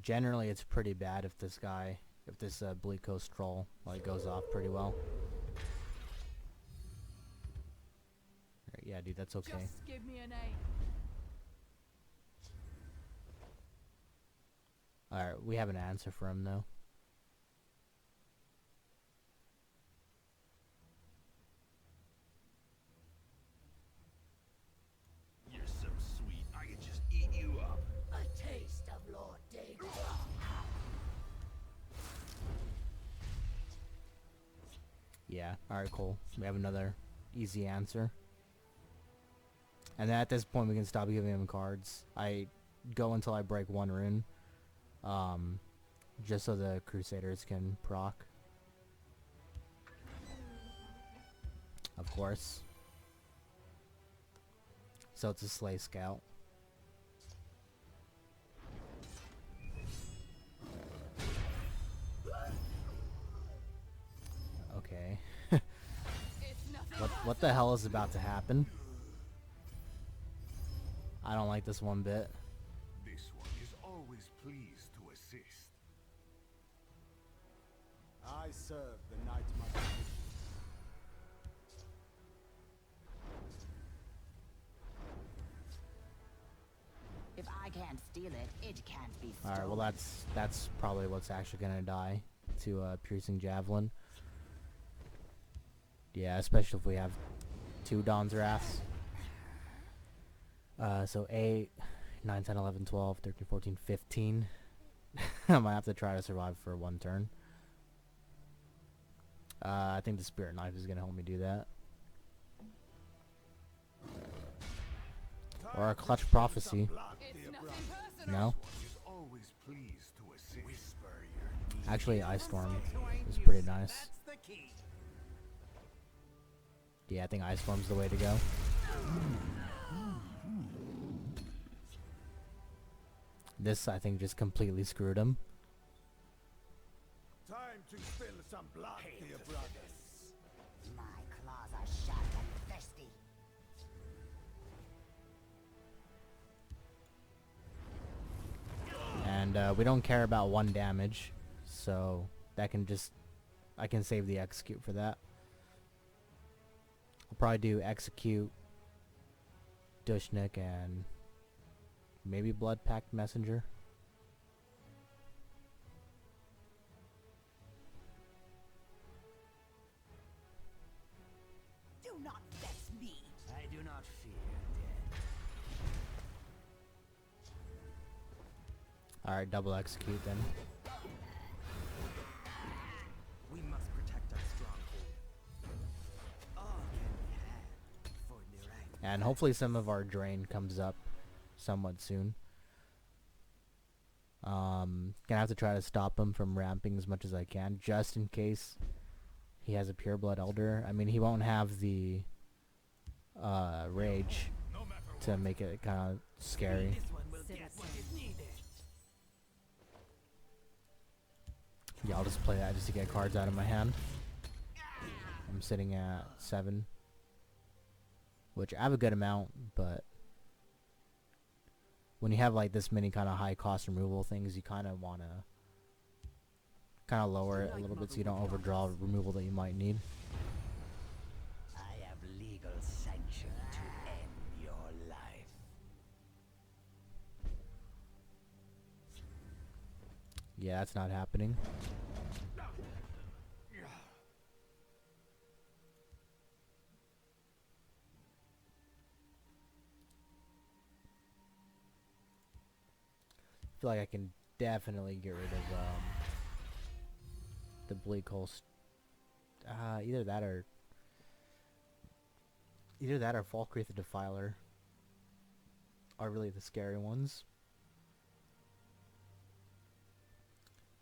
Speaker 1: Generally, it's pretty bad if this guy, if this Bleak Coast troll, like, goes off pretty well. Alright, yeah, dude, that's okay.
Speaker 6: Just give me a name.
Speaker 1: Alright, we have an answer for him, though.
Speaker 2: You're so sweet, I could just eat you up.
Speaker 5: A taste of Lord Dagon.
Speaker 1: Yeah, alright, cool. We have another easy answer. And then at this point, we can stop giving him cards. I go until I break one rune. Just so the Crusaders can proc. Of course. So it's a Slay Scout. Okay.
Speaker 6: It's nothing.
Speaker 1: What the hell is about to happen? I don't like this one bit.
Speaker 2: This one is always pleased to assist. I serve the Night Mother.
Speaker 5: If I can't steal it, it can't be stolen.
Speaker 1: Alright, well that's probably what's actually gonna die to piercing javelin. Yeah, especially if we have 2 Dawn's Wraths. So 8, 9, 10, 11, 12, 13, 14, 15. I might have to try to survive for 1 turn. I think the Spirit Knife is gonna help me do that. Or a Clutch Prophecy.
Speaker 6: It's nothing personal.
Speaker 1: No?
Speaker 2: Is always pleased to assist. Whisper
Speaker 1: Actually, Ice Storm is pretty nice.
Speaker 3: That's the key.
Speaker 1: Yeah, I think Ice Storm's the way to go. This, I think, just completely screwed him.
Speaker 2: Time to spill some blood, dear brothers.
Speaker 5: My claws are sharp and thirsty.
Speaker 1: And we don't care about 1 damage, so that can just... I can save the execute for that. I'll probably do execute, Dushnik, and maybe Blood Pact Messenger.
Speaker 5: Do not vex me.
Speaker 3: I do not fear death.
Speaker 1: Alright, double execute then.
Speaker 3: We must protect our stronghold. All can be had for Nirang.
Speaker 1: And hopefully some of our drain comes up somewhat soon. Gonna have to try to stop him from ramping as much as I can, just in case he has a Pureblood Elder. I mean, he won't have the rage to make it kind of scary.
Speaker 3: This one will get what is needed.
Speaker 1: Yeah, I'll just play that just to get cards out of my hand. I'm sitting at 7, which I have a good amount, but when you have like this many kind of high cost removal things, you kind of want to kind of lower it a little bit so you don't overdraw removal that you might need.
Speaker 3: I have legal sanction to end your life.
Speaker 1: Yeah, that's not happening. I feel like I can definitely get rid of the Bleak Hole. Either that or Falkreath the Defiler are really the scary ones.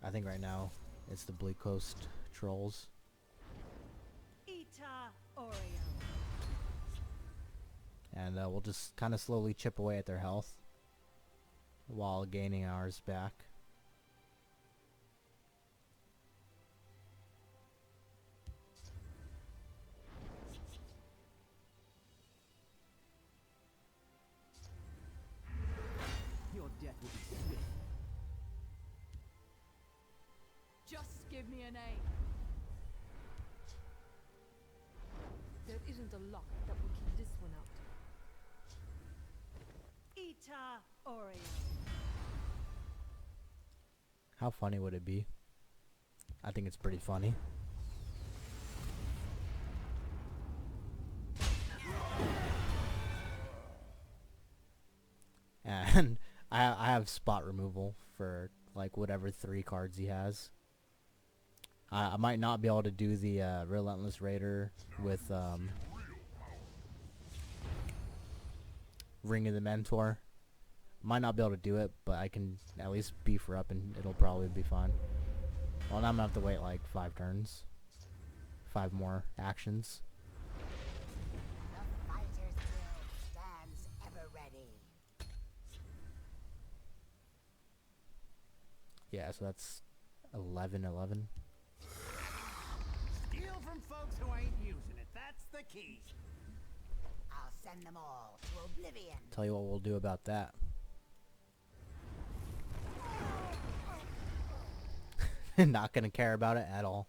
Speaker 1: I think right now it's the Bleak Coast Trolls.
Speaker 4: Ita Oreo.
Speaker 1: And we'll just kind of slowly chip away at their health while gaining ours back.
Speaker 3: Your death will be swift.
Speaker 6: Just give me a name. There isn't a lock that will keep this one out.
Speaker 4: Ita Oreo.
Speaker 1: How funny would it be? I think it's pretty funny. And I have spot removal for like whatever 3 cards he has. I might not be able to do the Relentless Raider with Ring of the Mentor. Might not be able to do it, but I can at least beef her up and it'll probably be fine. Well, now I'm gonna have to wait like 5 turns. 5 more actions.
Speaker 5: The fighter's will stands ever ready.
Speaker 1: Yeah, so that's 11.
Speaker 3: Steal from folks who ain't using it. That's the key.
Speaker 5: I'll send them all to oblivion.
Speaker 1: Tell you what we'll do about that. Not gonna care about it at all.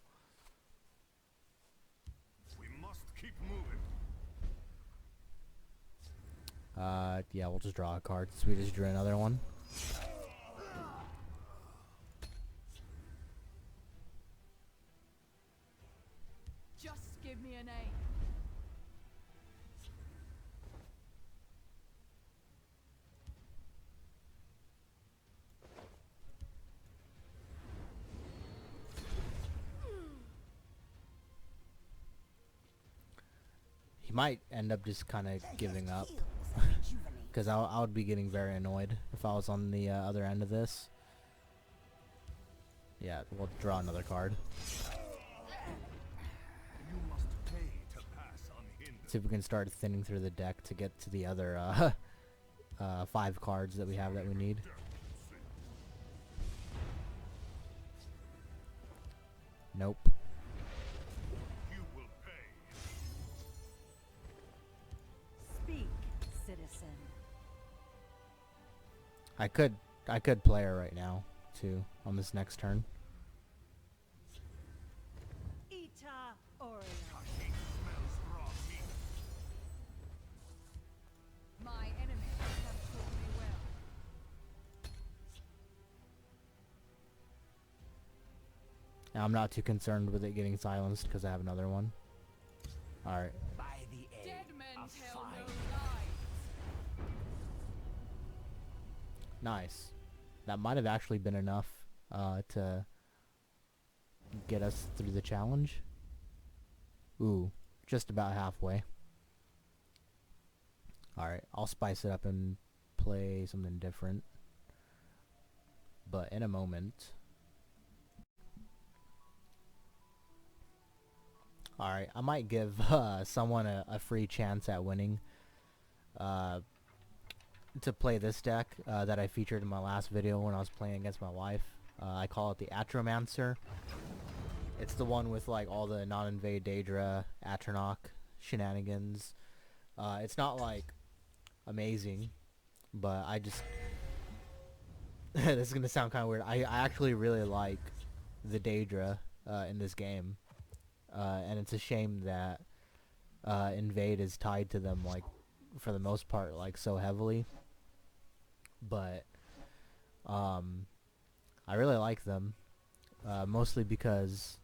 Speaker 1: Yeah, we'll just draw a card. So we just drew another one.
Speaker 6: Just give me a name.
Speaker 1: He might end up just kind of giving up. Because I would be getting very annoyed if I was on the other end of this. Yeah, we'll draw another card.
Speaker 2: You must pay to pass unhindered.
Speaker 1: See if we can start thinning through the deck to get to the other 5 cards that we have that we need. Nope.
Speaker 2: You will pay.
Speaker 4: Speak, citizen.
Speaker 1: I could play her right now too on this next turn.
Speaker 4: Ita Orion.
Speaker 2: Cooking smells raw meat.
Speaker 6: My enemies have taught me well.
Speaker 1: Now, I'm not too concerned with it getting silenced because I have another one. Alright.
Speaker 3: By the aid
Speaker 6: Dead men
Speaker 3: of
Speaker 6: tell
Speaker 3: fire.
Speaker 6: no lies.
Speaker 1: Nice. That might have actually been enough to get us through the challenge. Ooh, just about halfway. Alright, I'll spice it up and play something different. But in a moment. Alright, I might give someone a free chance at winning. To play this deck that I featured in my last video when I was playing against my wife. I call it the Atromancer. It's the one with like all the non-invade Daedra, Atronach, shenanigans. It's not like amazing, but I just this is gonna sound kind of weird. I actually really like the Daedra in this game, and it's a shame that invade is tied to them like for the most part like so heavily. But I really like them, mostly because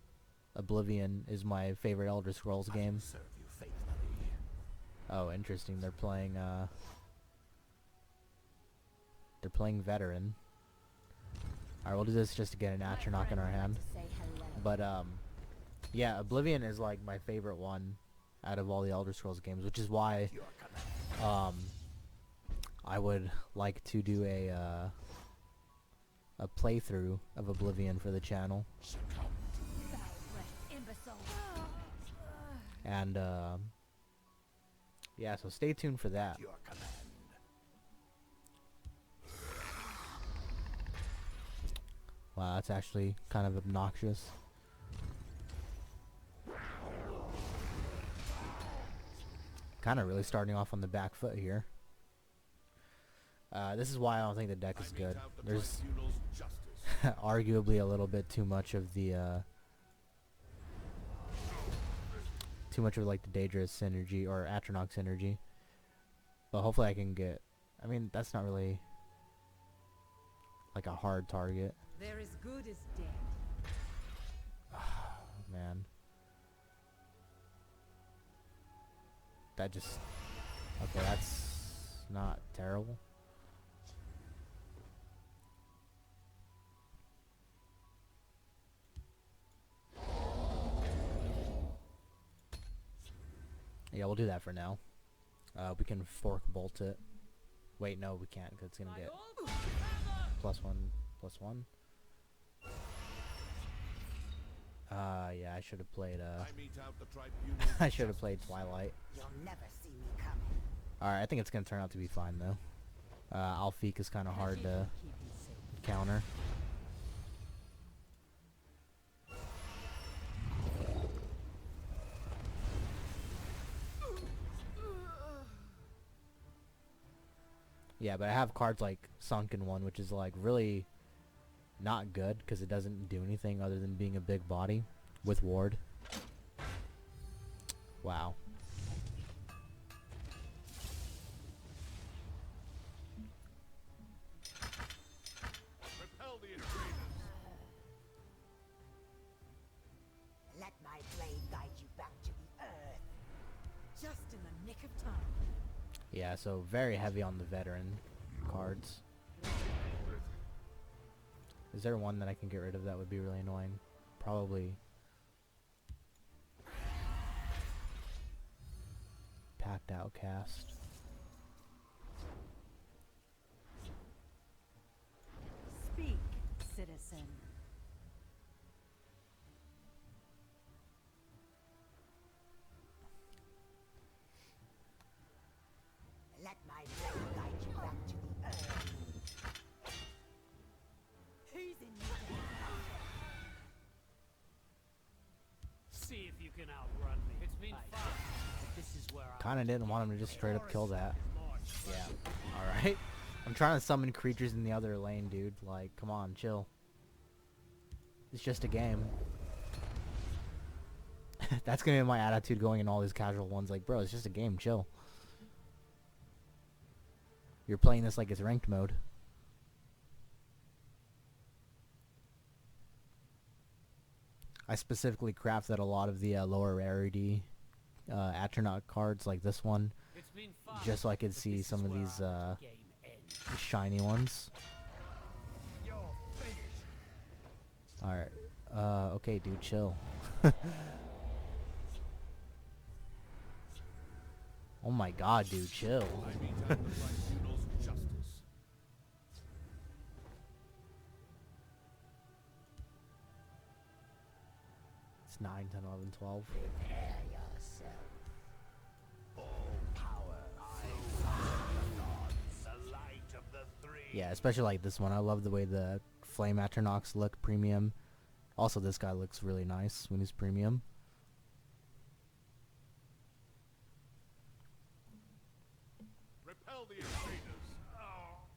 Speaker 1: Oblivion is my favorite Elder Scrolls game.
Speaker 3: Serve you faithfully.
Speaker 1: Oh, interesting. They're playing Veteran. Alright, we'll do this just to get an Atronach in our hand.
Speaker 4: Say hello.
Speaker 1: But yeah, Oblivion is like my favorite one out of all the Elder Scrolls games, which is why
Speaker 3: Your command.
Speaker 1: I would like to do a playthrough of Oblivion for the channel.
Speaker 5: Foul-breathed imbecile.
Speaker 1: And yeah, so stay tuned for that.
Speaker 3: Your command.
Speaker 1: Wow, that's actually kind of obnoxious. Kind of really starting off on the back foot here. This is why I don't think the deck is good. There's arguably a little bit too much of the like the Daedra synergy or Atronach synergy. But hopefully I can get, I mean, that's not really like a hard target.
Speaker 6: They're as good as dead.
Speaker 1: Man. That just, okay, that's not terrible. Yeah, we'll do that for now. We can fork bolt it. Wait, no, we can't because it's gonna get +1/+1. Yeah, I should have played. I should have played Twilight.
Speaker 5: You'll never see me coming.
Speaker 1: All right, I think it's gonna turn out to be fine though. Alfiq is kind of hard to counter. Yeah, but I have cards like Sunken One, which is like really not good because it doesn't do anything other than being a big body with ward. Wow. Yeah, so very heavy on the veteran cards. Is there one that I can get rid of that would be really annoying? Probably Packed Outcast.
Speaker 4: Speak, citizen.
Speaker 5: Let my blade guide you back to the earth. Who's in need of
Speaker 3: See if you can outrun me. It's been fun, but this is where
Speaker 1: Kinda didn't want him to just straight up kill that. Yeah. Alright. I'm trying to summon creatures in the other lane, dude. Like, come on, chill. It's just a game. That's gonna be my attitude going in all these casual ones. Like, bro, it's just a game, chill. You're playing this like it's ranked mode. I specifically crafted a lot of the lower rarity Atronach cards like this one,
Speaker 3: It's been fun,
Speaker 1: just so I could
Speaker 3: but
Speaker 1: see
Speaker 3: this
Speaker 1: some
Speaker 3: is
Speaker 1: of
Speaker 3: where
Speaker 1: these
Speaker 3: our game ends.
Speaker 1: shiny ones.
Speaker 2: You're finished.
Speaker 1: Alright. Okay, dude, chill. Oh my god, dude, chill.
Speaker 2: I need to have the tribunal's justice.
Speaker 1: It's 9, 10, 11, 12.
Speaker 5: prepare yourself.
Speaker 2: All power. I the gods, the light of the three.
Speaker 1: Yeah, especially like this one. I love the way the Flame Atronox look premium. Also, this guy looks really nice when he's premium.
Speaker 2: Repel the invaders. Oh.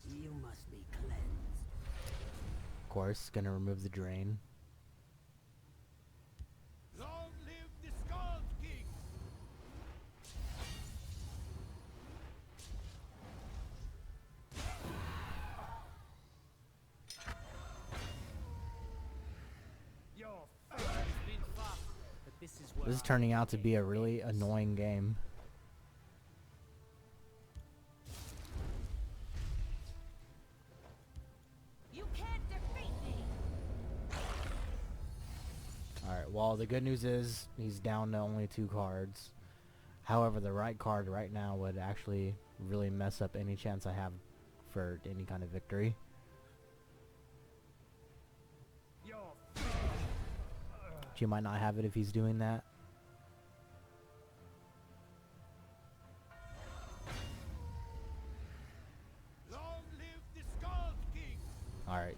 Speaker 5: You must be cleansed.
Speaker 1: Of course, gonna remove the drain.
Speaker 2: Long live the Scald King. You're
Speaker 3: It's been fun, but this is where
Speaker 1: This is
Speaker 3: our
Speaker 1: turning out to be a
Speaker 3: game
Speaker 1: really
Speaker 3: ends.
Speaker 1: annoying game.
Speaker 5: You can't defeat me.
Speaker 1: Alright, well, the good news is he's down to only 2 cards. However, the right card right now would actually really mess up any chance I have for any kind of victory.
Speaker 2: You're
Speaker 1: He might not have it if he's doing that.
Speaker 2: long live the Scald King.
Speaker 1: Alright.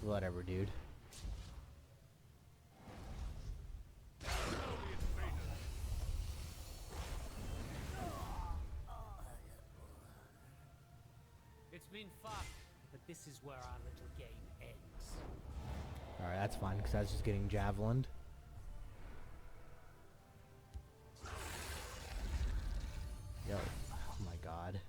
Speaker 1: Whatever, dude.
Speaker 2: Repel the invaders.
Speaker 3: It's been fun, but this is where our little game ends.
Speaker 1: Alright, that's fine, because that's just getting javelined. Yo, oh my god.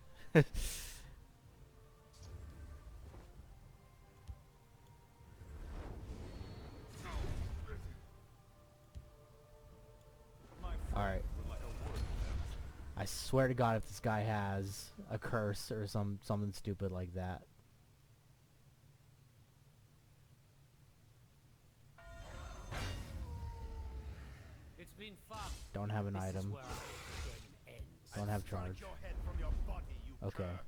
Speaker 1: Alright. I swear to god if this guy has a curse or something stupid like that.
Speaker 3: It's been fun.
Speaker 1: Don't have an
Speaker 3: This is
Speaker 1: item.
Speaker 3: where our little game ends.
Speaker 1: Don't have
Speaker 2: Strike
Speaker 1: charge.
Speaker 2: your head from your body, you
Speaker 1: Okay.
Speaker 2: cur.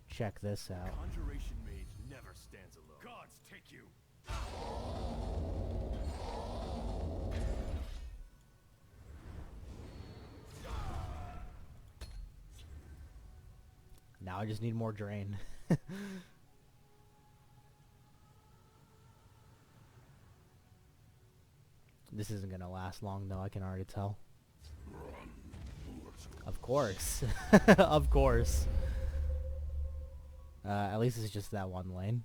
Speaker 1: Check this out.
Speaker 2: Conjuration mage never stands alone. Gods take you.
Speaker 1: Now I just need more drain. This isn't gonna last long though, I can already tell. Of course. Of course. At least it's just that one lane.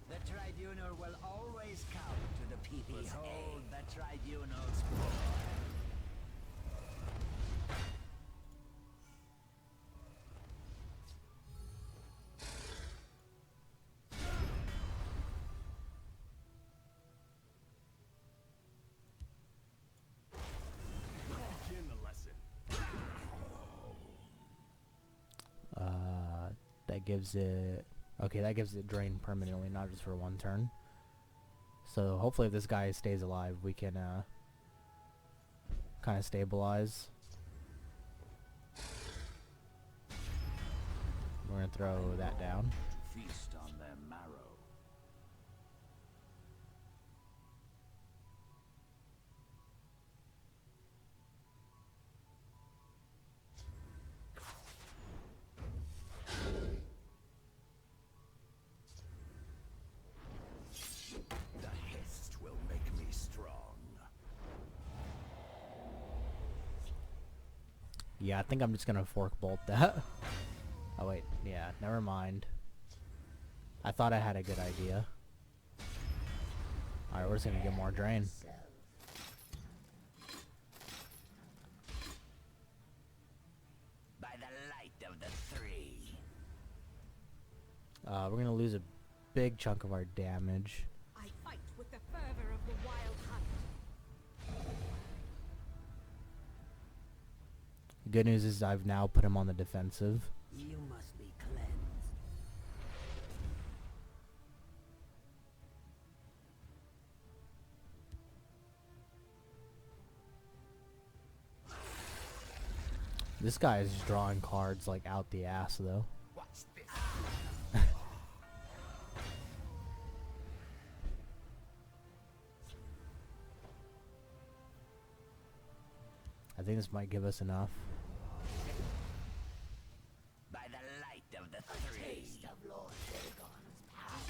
Speaker 5: The tribunal will always count.
Speaker 2: people's aid. The tribunal's for.
Speaker 3: Begin the lesson.
Speaker 1: That gives it... Okay, that gives it drain permanently, not just for one turn. So hopefully if this guy stays alive, we can kind of stabilize. We're going to throw that down.
Speaker 2: Feast on their marrow. The hist will make me strong.
Speaker 1: Yeah, I think I'm just going to fork bolt that. Oh wait, yeah, never mind. I thought I had a good idea. Alright, we're just going to get more drain.
Speaker 2: By the light of the three.
Speaker 1: We're going to lose a big chunk of our damage.
Speaker 6: I fight with the fervor of the wild hunt.
Speaker 1: Good news is I've now put him on the defensive.
Speaker 5: You must be cleansed.
Speaker 1: This guy is just drawing cards like out the ass though.
Speaker 2: What's this?
Speaker 1: I think this might give us enough.
Speaker 2: By the light of the three.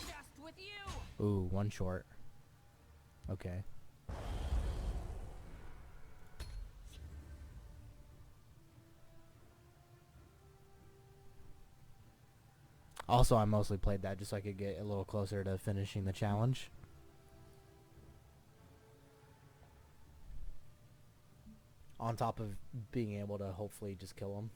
Speaker 6: Just with you.
Speaker 1: Ooh, one short. Okay. Also, I mostly played that just so I could get a little closer to finishing the challenge. On top of being able to hopefully just kill him.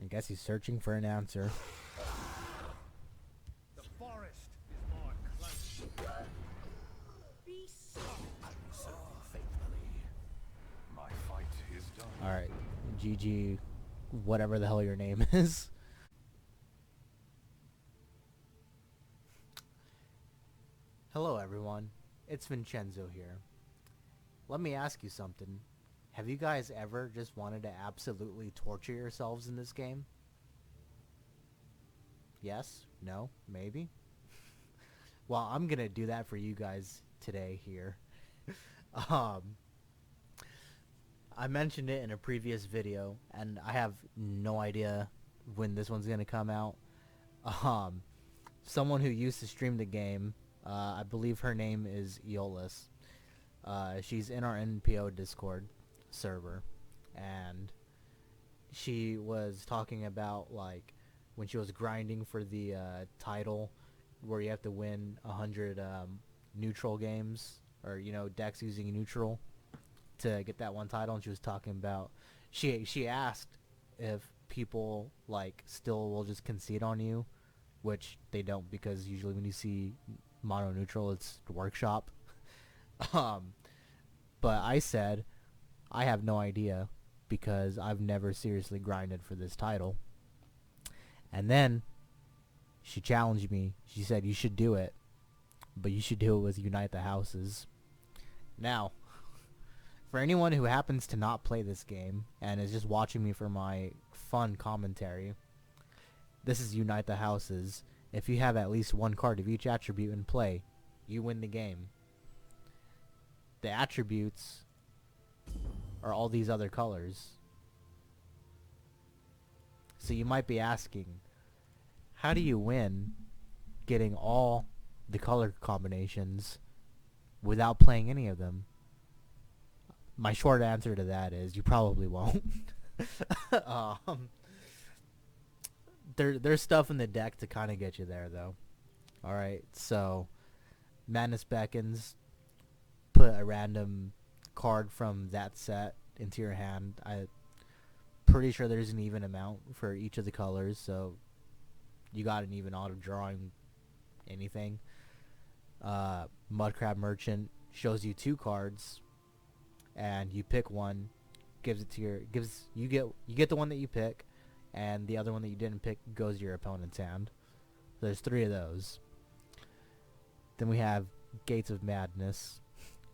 Speaker 1: I guess he's searching for an answer.
Speaker 3: The forest is more close.
Speaker 6: Be soft.
Speaker 2: So faithfully. My fight is done.
Speaker 1: Alright, GG, whatever the hell your name is. Hello everyone, it's Vincenzo here. Let me ask you something. Have you guys ever just wanted to absolutely torture yourselves in this game? Yes? No? Maybe? Well, I'm gonna do that for you guys today here. I mentioned it in a previous video, and I have no idea when this one's gonna come out. Someone who used to stream the game, I believe her name is Eolus. She's in our NPO Discord server, and she was talking about like when she was grinding for the title where you have to win 100 neutral games, or you know, decks using neutral to get that one title. And she was talking about she asked if people like still will just concede on you, which they don't, because usually when you see mono neutral it's the workshop. But I said I have no idea because I've never seriously grinded for this title. And then she challenged me. She said you should do it, but you should do it with Unite the Houses. Now, for anyone who happens to not play this game and is just watching me for my fun commentary, this is Unite the Houses. If you have at least one card of each attribute in play, you win the game. The attributes are all these other colors. So you might be asking, how do you win getting all the color combinations without playing any of them? My short answer to that is you probably won't. There's stuff in the deck to kind of get you there, though. Alright, so Madness Beckons, put a random card from that set into your hand. I'm pretty sure there's an even amount for each of the colors, so you got an even odds of drawing anything. Mudcrab Merchant shows you 2 cards, and you pick one, gives it to your you get the one that you pick, and the other one that you didn't pick goes to your opponent's hand. So there's 3 of those. Then we have Gates of Madness.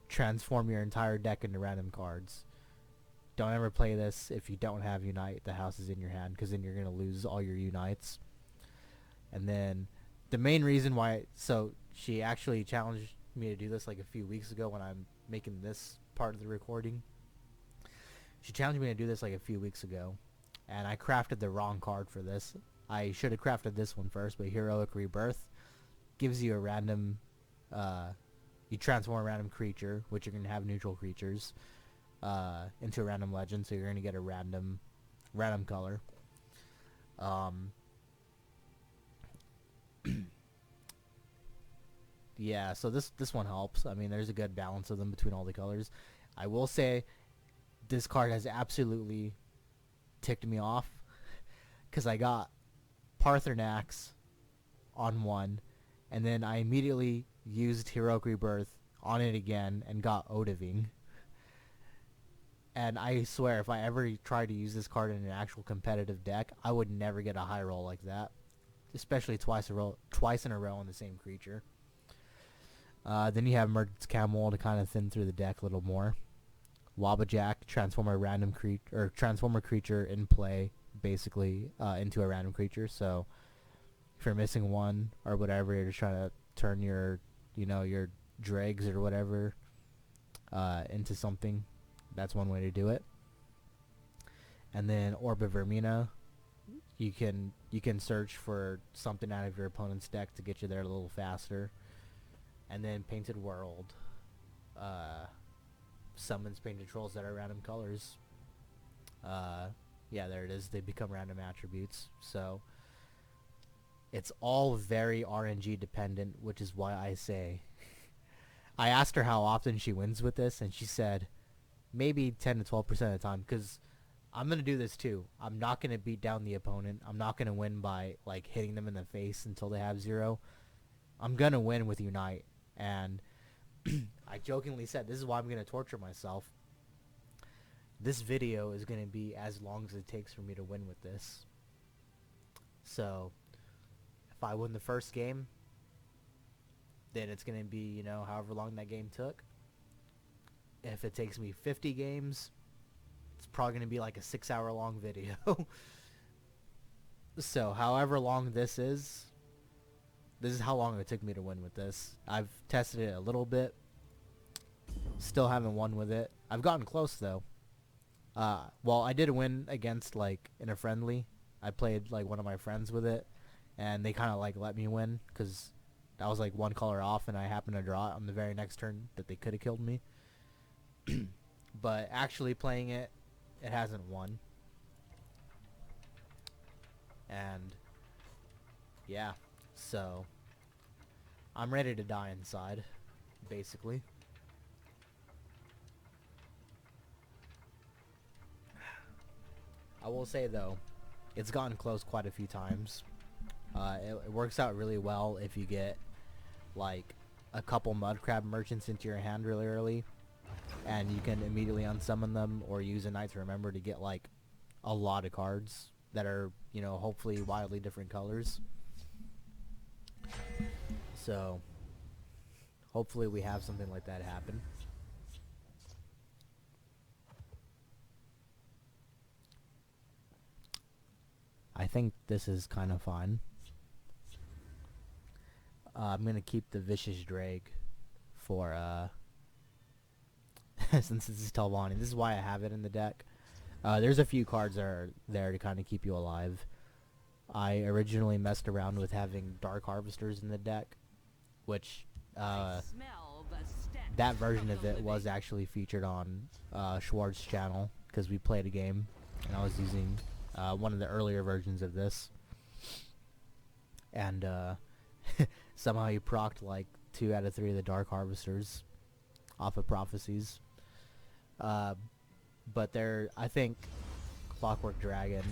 Speaker 1: Transform your entire deck into random cards. Don't ever play this if you don't have Unite the houses in your hand, because then you're going to lose all your Unites. And then the main reason why, so she actually challenged me to do this like a few weeks ago when I'm making this part of the recording. She challenged me to do this like a few weeks ago, and I crafted the wrong card for this. I should have crafted this one first, but Heroic Rebirth gives you a random, you transform a random creature, which you're going to have neutral creatures, into a random legend, so you're going to get a random color. Yeah, so this one helps. I mean, there's a good balance of them between all the colors. I will say this card has absolutely ticked me off, because I got Parthenax on one, and then I immediately used Heroic Rebirth on it again and got Odiving. And I swear, if I ever tried to use this card in an actual competitive deck, I would never get a high roll like that, especially twice in a row on the same creature. Then you have Merchant's Camel to kind of thin through the deck a little more. Wabbajack, transform a creature in play, basically, into a random creature. So if you're missing one or whatever, you're just trying to turn your dregs or whatever into something. That's one way to do it. And then Orb of Vermina, you can search for something out of your opponent's deck to get you there a little faster. And then Painted World summons painted trolls that are random colors. Yeah, there it is. They become random attributes. So it's all very RNG dependent, which is why I say I asked her how often she wins with this, and she said maybe 10 to 12% of the time, because I'm going to do this too. I'm not going to beat down the opponent. I'm not going to win by like hitting them in the face until they have 0. I'm going to win with Unite. And I jokingly said, this is why I'm going to torture myself. This video is going to be as long as it takes for me to win with this. So if I win the first game, then it's going to be, however long that game took. If it takes me 50 games, it's probably going to be like a 6-hour long video. So however long this is how long it took me to win with this. I've tested it a little bit. Still haven't won with it. I've gotten close though. Well, I did win against in a friendly. I played one of my friends with it, and they kind of let me win because I was one color off, and I happened to draw it on the very next turn that they could have killed me. But actually playing it, it hasn't won. And yeah, so I'm ready to die inside, basically. I will say though, it's gotten close quite a few times. It works out really well if you get a couple Mudcrab Merchants into your hand really early, and you can immediately unsummon them or use a Knight to Remember to get a lot of cards that are hopefully wildly different colors. So hopefully we have something like that happen. I think this is kind of fun. I'm going to keep the Vicious Drake for since this is Telvanni. This is why I have it in the deck. There's a few cards that are there to kind of keep you alive. I originally messed around with having Dark Harvesters in the deck, which
Speaker 6: Smell the stench
Speaker 1: that version
Speaker 6: of
Speaker 1: of
Speaker 6: the
Speaker 1: it was
Speaker 6: living.
Speaker 1: actually featured on Schwartz's channel because we played a game and I was using one of the earlier versions of this, and somehow he procced like 2 out of 3 of the Dark Harvesters off of Prophecies. But I think Clockwork Dragon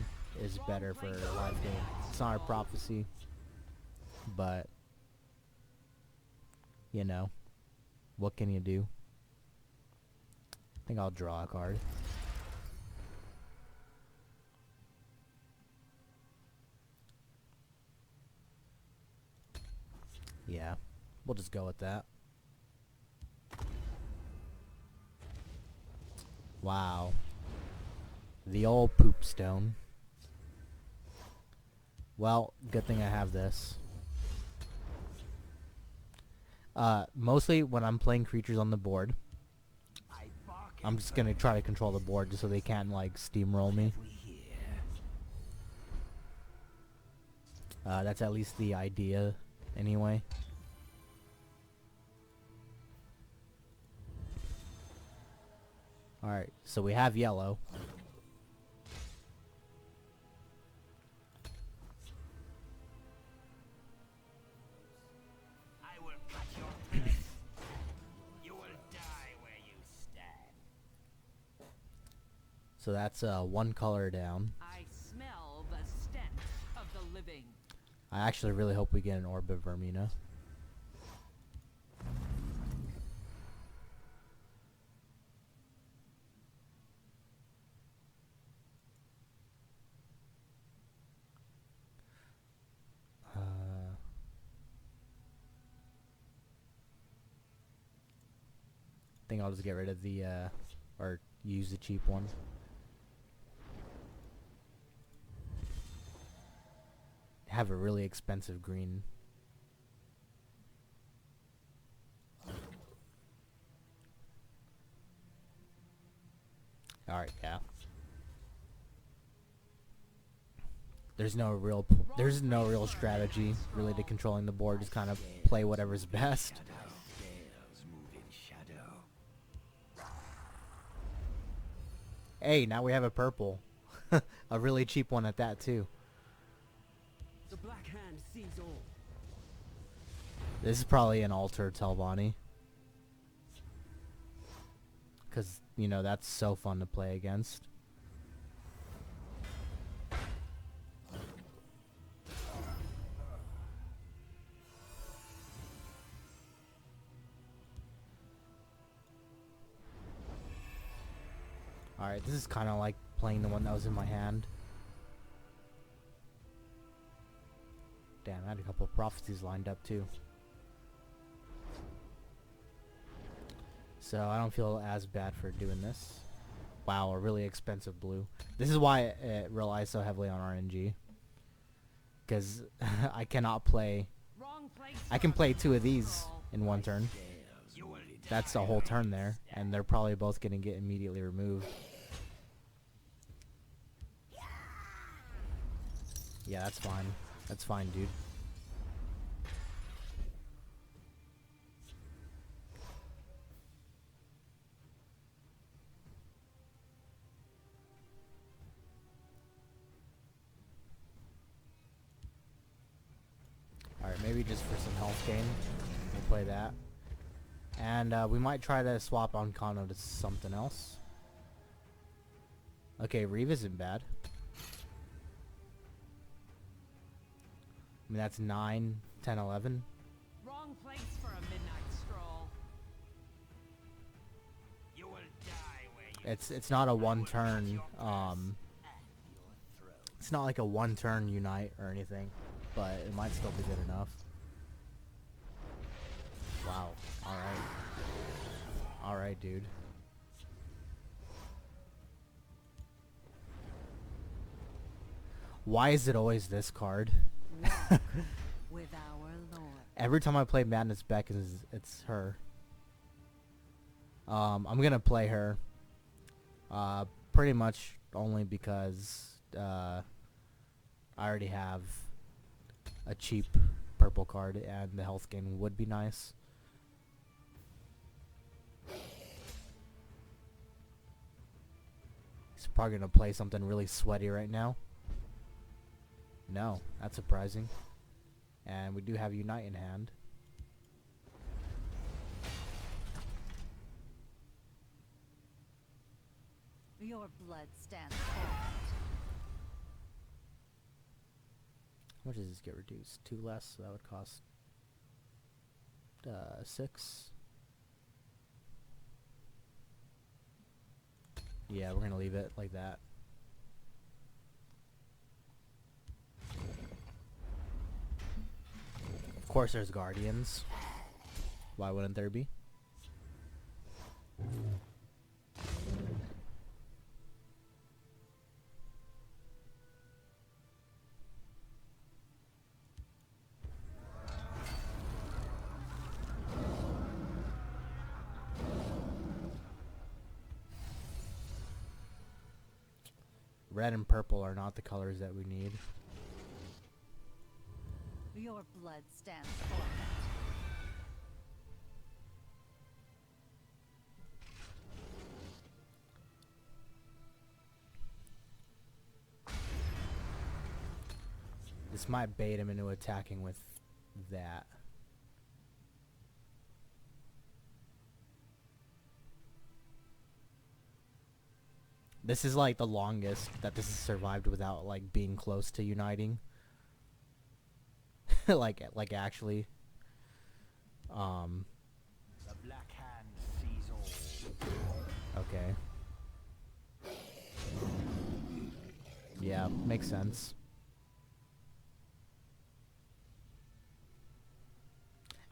Speaker 1: is better for a live game. It's not a prophecy, but you know, what can you do? I think I'll draw a card. Yeah, we'll just go with that. Wow. The old poop stone. Well, good thing I have this. Mostly when I'm playing creatures on the board, I'm just gonna try to control the board just so they can't like steamroll me. That's at least the idea, anyway. Alright, so we have yellow.
Speaker 2: I will cut your face. You will die where you stand.
Speaker 1: So that's one color down.
Speaker 6: I smell the stench of the living.
Speaker 1: I actually really hope we get an Orb of Vermina. I think I'll just get rid of the, or use the cheap one. Have a really expensive green. Alright, yeah. There's no real strategy really to controlling the board. Just kind of play whatever's best.
Speaker 2: Scales move in shadow.
Speaker 1: Hey, now we have a purple. A really cheap one at that too.
Speaker 3: The Black Hand sees all.
Speaker 1: This is probably an Alter Telvanni. Because, you know, that's so fun to play against. Alright, this is kind of like playing the one that was in my hand. Damn, I had a couple of prophecies lined up too. So I don't feel as bad for doing this. Wow, a really expensive blue. This is why it relies so heavily on RNG. Because I cannot play...
Speaker 6: Wrong place
Speaker 1: I
Speaker 6: for
Speaker 1: can
Speaker 6: a
Speaker 1: play 2 of
Speaker 6: midnight
Speaker 1: these
Speaker 6: stroll.
Speaker 1: in one turn.
Speaker 2: You will
Speaker 1: That's a whole turn there. And they're probably both going to get immediately removed. Yeah, that's fine. That's fine, dude. Alright, maybe just for some health gain, we'll play that. And we might try to swap on Kano to something else. Okay, Reeve isn't bad. I mean, that's 9, 10, 11.
Speaker 6: Wrong place for a midnight stroll.
Speaker 2: You will die where you
Speaker 1: It's not a one turn, it's not like a one turn unite or anything, but it might still be good enough. Wow. Alright. Alright, dude. Why is it always this card?
Speaker 4: With our Lord.
Speaker 1: Every time I play Madness Beck, it's her. I'm gonna play her. Pretty much only because I already have a cheap purple card, and the health gain would be nice. He's probably gonna play something really sweaty right now. No, that's surprising. And we do have Unite in hand.
Speaker 4: Your blood stands forward.
Speaker 1: How much does this get reduced? 2 less, so that would cost 6. Yeah, we're gonna leave it like that. Of course there's guardians. Why wouldn't there be? Red and purple are not the colors that we need.
Speaker 4: Your blood stands forward.
Speaker 1: This might bait him into attacking with that. This is like the longest that this has survived without like being close to uniting. like actually.
Speaker 2: The Black Hand sees all.
Speaker 1: Okay. Yeah, makes sense.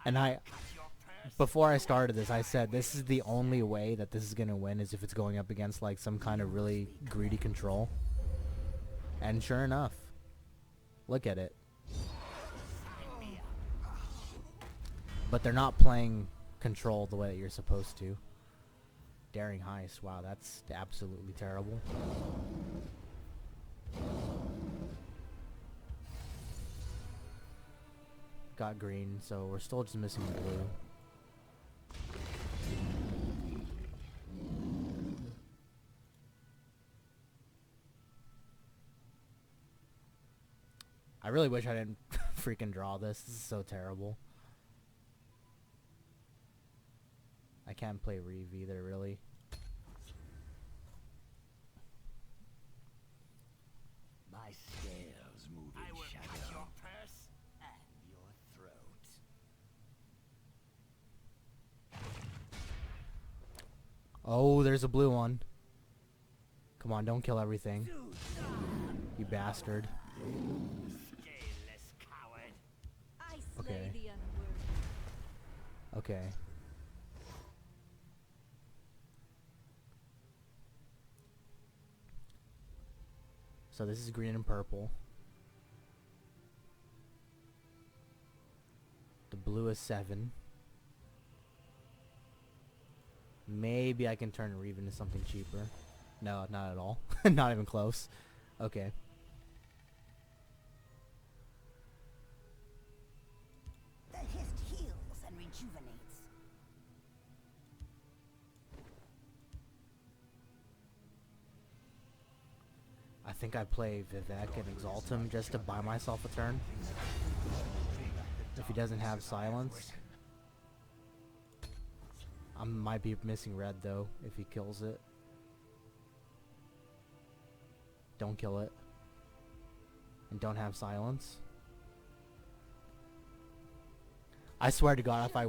Speaker 1: And before I started this, I said this is the only way that this is gonna win is if it's going up against like some kind of really greedy control. And sure enough, look at it. But they're not playing control the way that you're supposed to. Daring heist, wow, that's absolutely terrible. Got green, so we're still just missing blue. I really wish I didn't freaking draw this. This is so terrible. I can't play Reeve either, really.
Speaker 2: My scales move in shadow. Cut your purse and your throat.
Speaker 1: Oh, there's a blue one. Come on, don't kill everything. You bastard.
Speaker 2: Scaleless coward.
Speaker 4: I slay
Speaker 1: Okay.
Speaker 4: the unworthy.
Speaker 1: Okay. So this is green and purple. The blue is 7. Maybe I can turn Reeve into something cheaper. No, not at all. Not even close. Okay.
Speaker 5: The hist heals and rejuvenates.
Speaker 1: I think I play Vivek and exalt him just to buy myself a turn. If he doesn't have silence. I might be missing red though if he kills it. Don't kill it. And don't have silence. I swear to God, if I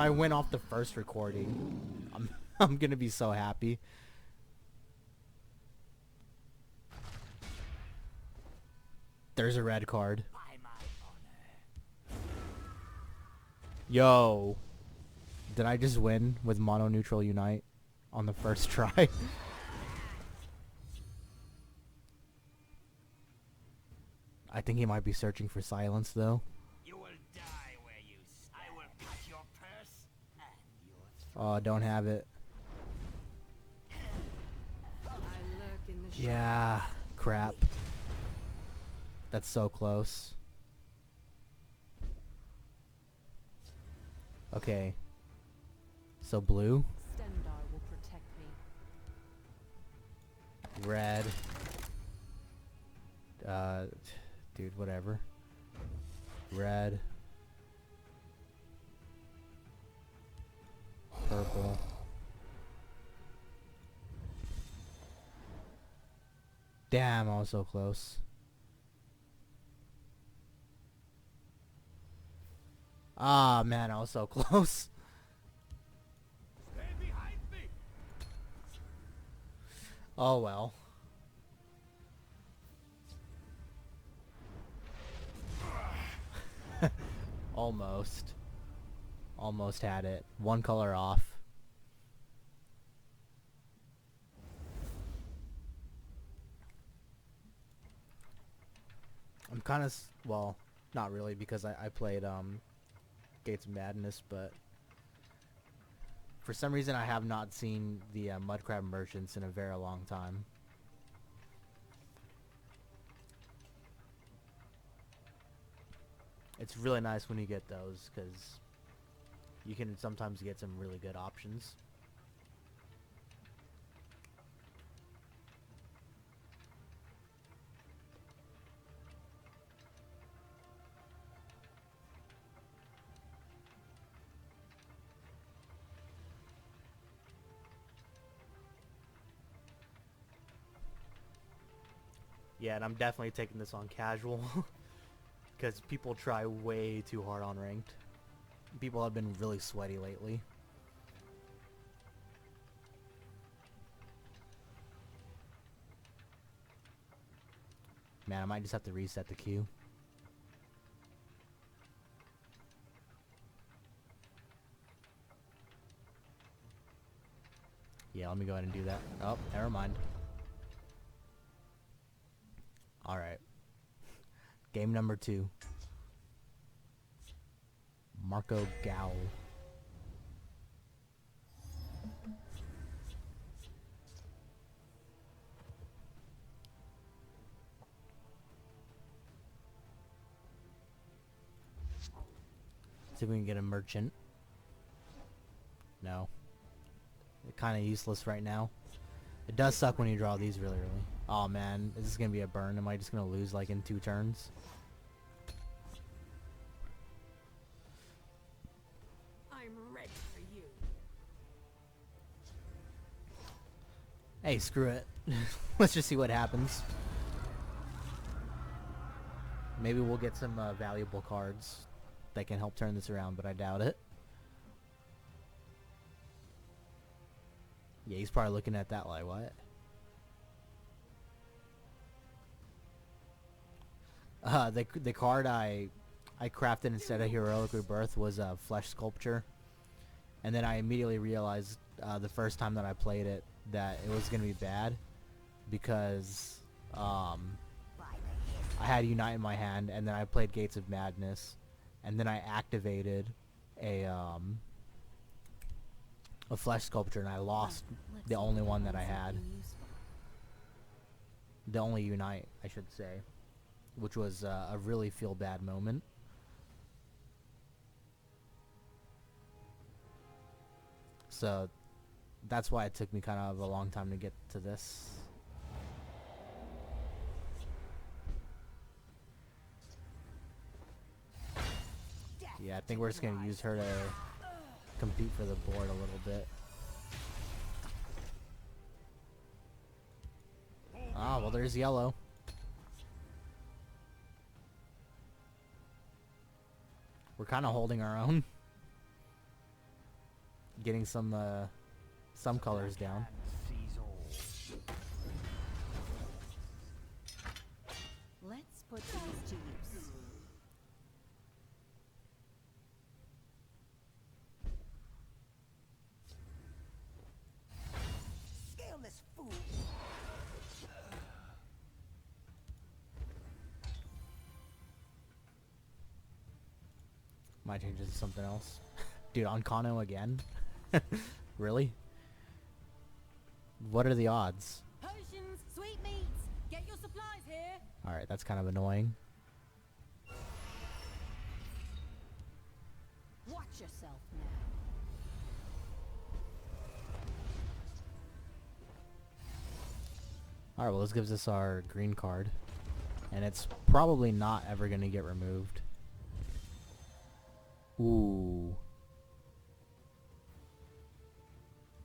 Speaker 1: win off the first recording, I'm gonna be so happy. There's a red card.
Speaker 2: By my honor.
Speaker 1: Yo. Did I just win with mono neutral unite on the first try? I think he might be searching for silence though.
Speaker 2: You will die where you stand. I will cut your purse and your
Speaker 1: Oh, don't have it.
Speaker 6: I lurk in the
Speaker 1: Yeah, crap. That's so close. Okay. So blue,
Speaker 6: Stendar will protect me.
Speaker 1: red. Dude, whatever. Red. Purple. Damn, I was so close. Ah, man, I was so close.
Speaker 2: Stay behind me.
Speaker 1: Oh well. Almost. Almost had it. One color off. I'm kind of, well, not really, because I played Gates of Madness, but for some reason I have not seen the Mudcrab Merchants in a very long time. It's really nice when you get those, because you can sometimes get some really good options. Yeah, and I'm definitely taking this on casual, because people try way too hard on ranked. People have been really sweaty lately. Man, I might just have to reset the queue. Yeah, let me go ahead and do that. Oh, never mind. Alright. Game number 2. Marco Gal. See if we can get a merchant. No. They're kind of useless right now. It does suck when you draw these really early. Oh man, is this going to be a burn? Am I just going to lose like in 2 turns?
Speaker 6: I'm ready for you.
Speaker 1: Hey, screw it. Let's just see what happens. Maybe we'll get some valuable cards that can help turn this around, but I doubt it. Yeah, he's probably looking at that like, what? The card I crafted instead of Heroic Rebirth was a Flesh Sculpture. And then I immediately realized the first time that I played it that it was going to be bad. Because I had Unite in my hand, and then I played Gates of Madness. And then I activated a Flesh Sculpture, and I lost the only one that I had. The only Unite, I should say. Which was a really feel bad moment. So that's why it took me kind of a long time to get to this. Yeah, I think we're just gonna use her to compete for the board a little bit. Ah, well, there's yellow. We're kind of holding our own. Getting some colors down.
Speaker 4: Let's put these to use.
Speaker 5: Scaleless fool.
Speaker 1: Might change it to something else. Dude, on Kano again? Really? What are the odds?
Speaker 4: Potions, sweetmeats, get your supplies here.
Speaker 1: Alright, that's kind of annoying.
Speaker 5: Watch yourself now.
Speaker 1: Alright, well this gives us our green card. And it's probably not ever going to get removed. Ooh.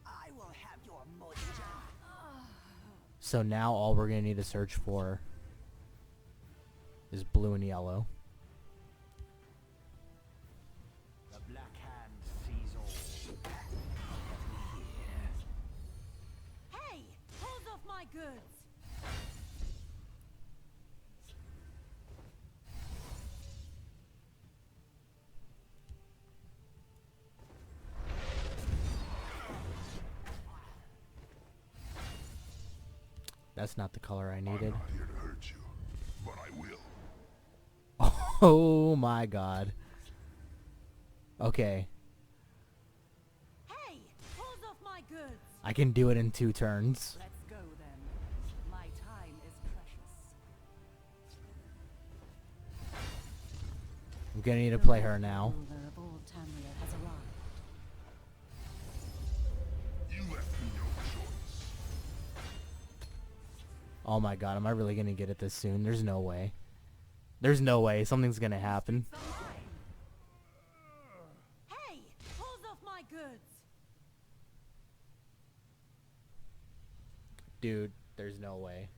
Speaker 3: I will have your moisture.
Speaker 1: So now all we're going to need to search for is blue and yellow.
Speaker 2: The Black Hand sees all.
Speaker 4: Hey, hold off my goods.
Speaker 1: That's not the color I
Speaker 7: I'm
Speaker 1: needed.
Speaker 7: not here to hurt you, but I will.
Speaker 1: Oh my god. Okay.
Speaker 4: Hey, hold off my goods.
Speaker 1: I can do it in 2 turns.
Speaker 6: Let's go then. My time is precious.
Speaker 1: I'm gonna need to play her now.
Speaker 4: Ruler of all Tamriel has arrived.
Speaker 7: You left me no choice.
Speaker 1: Oh my god, am I really gonna get it this soon? There's no way. There's no way. Something's gonna happen.
Speaker 4: Hey, hold off my goods.
Speaker 1: Dude, there's no way.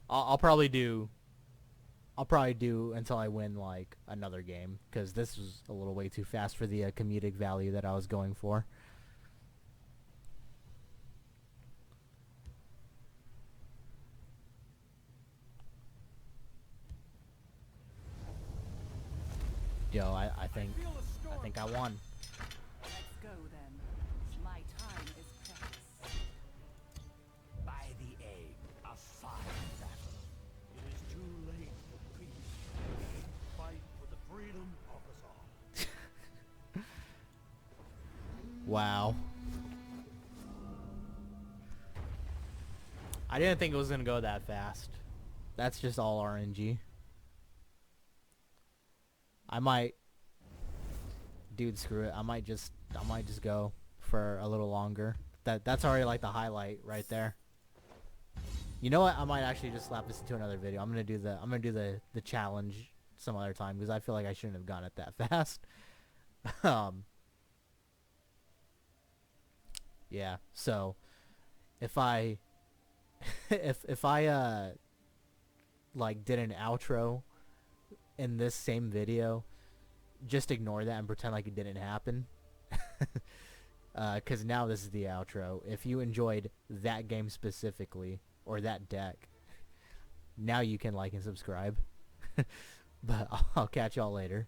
Speaker 1: I'll probably do until I win like another game, because this was a little way too fast for the comedic value that I was going for. Yo, I think I won.
Speaker 6: Let's go then. My time is precious.
Speaker 2: By the aim, a fine battle.
Speaker 3: It is too late for peace. Fight for the freedom of us all.
Speaker 1: Wow. I didn't think it was gonna go that fast. That's just all RNG. I might, dude, screw it. I might just go for a little longer. That's already like the highlight right there. You know what? I might actually just slap this into another video. I'm gonna do the challenge some other time, because I feel like I shouldn't have gone it that fast. Yeah. So if I if I like did an outro in this same video, just ignore that and pretend like it didn't happen. Because now this is the outro. If you enjoyed that game specifically, or that deck, now you can like and subscribe. But I'll catch y'all later.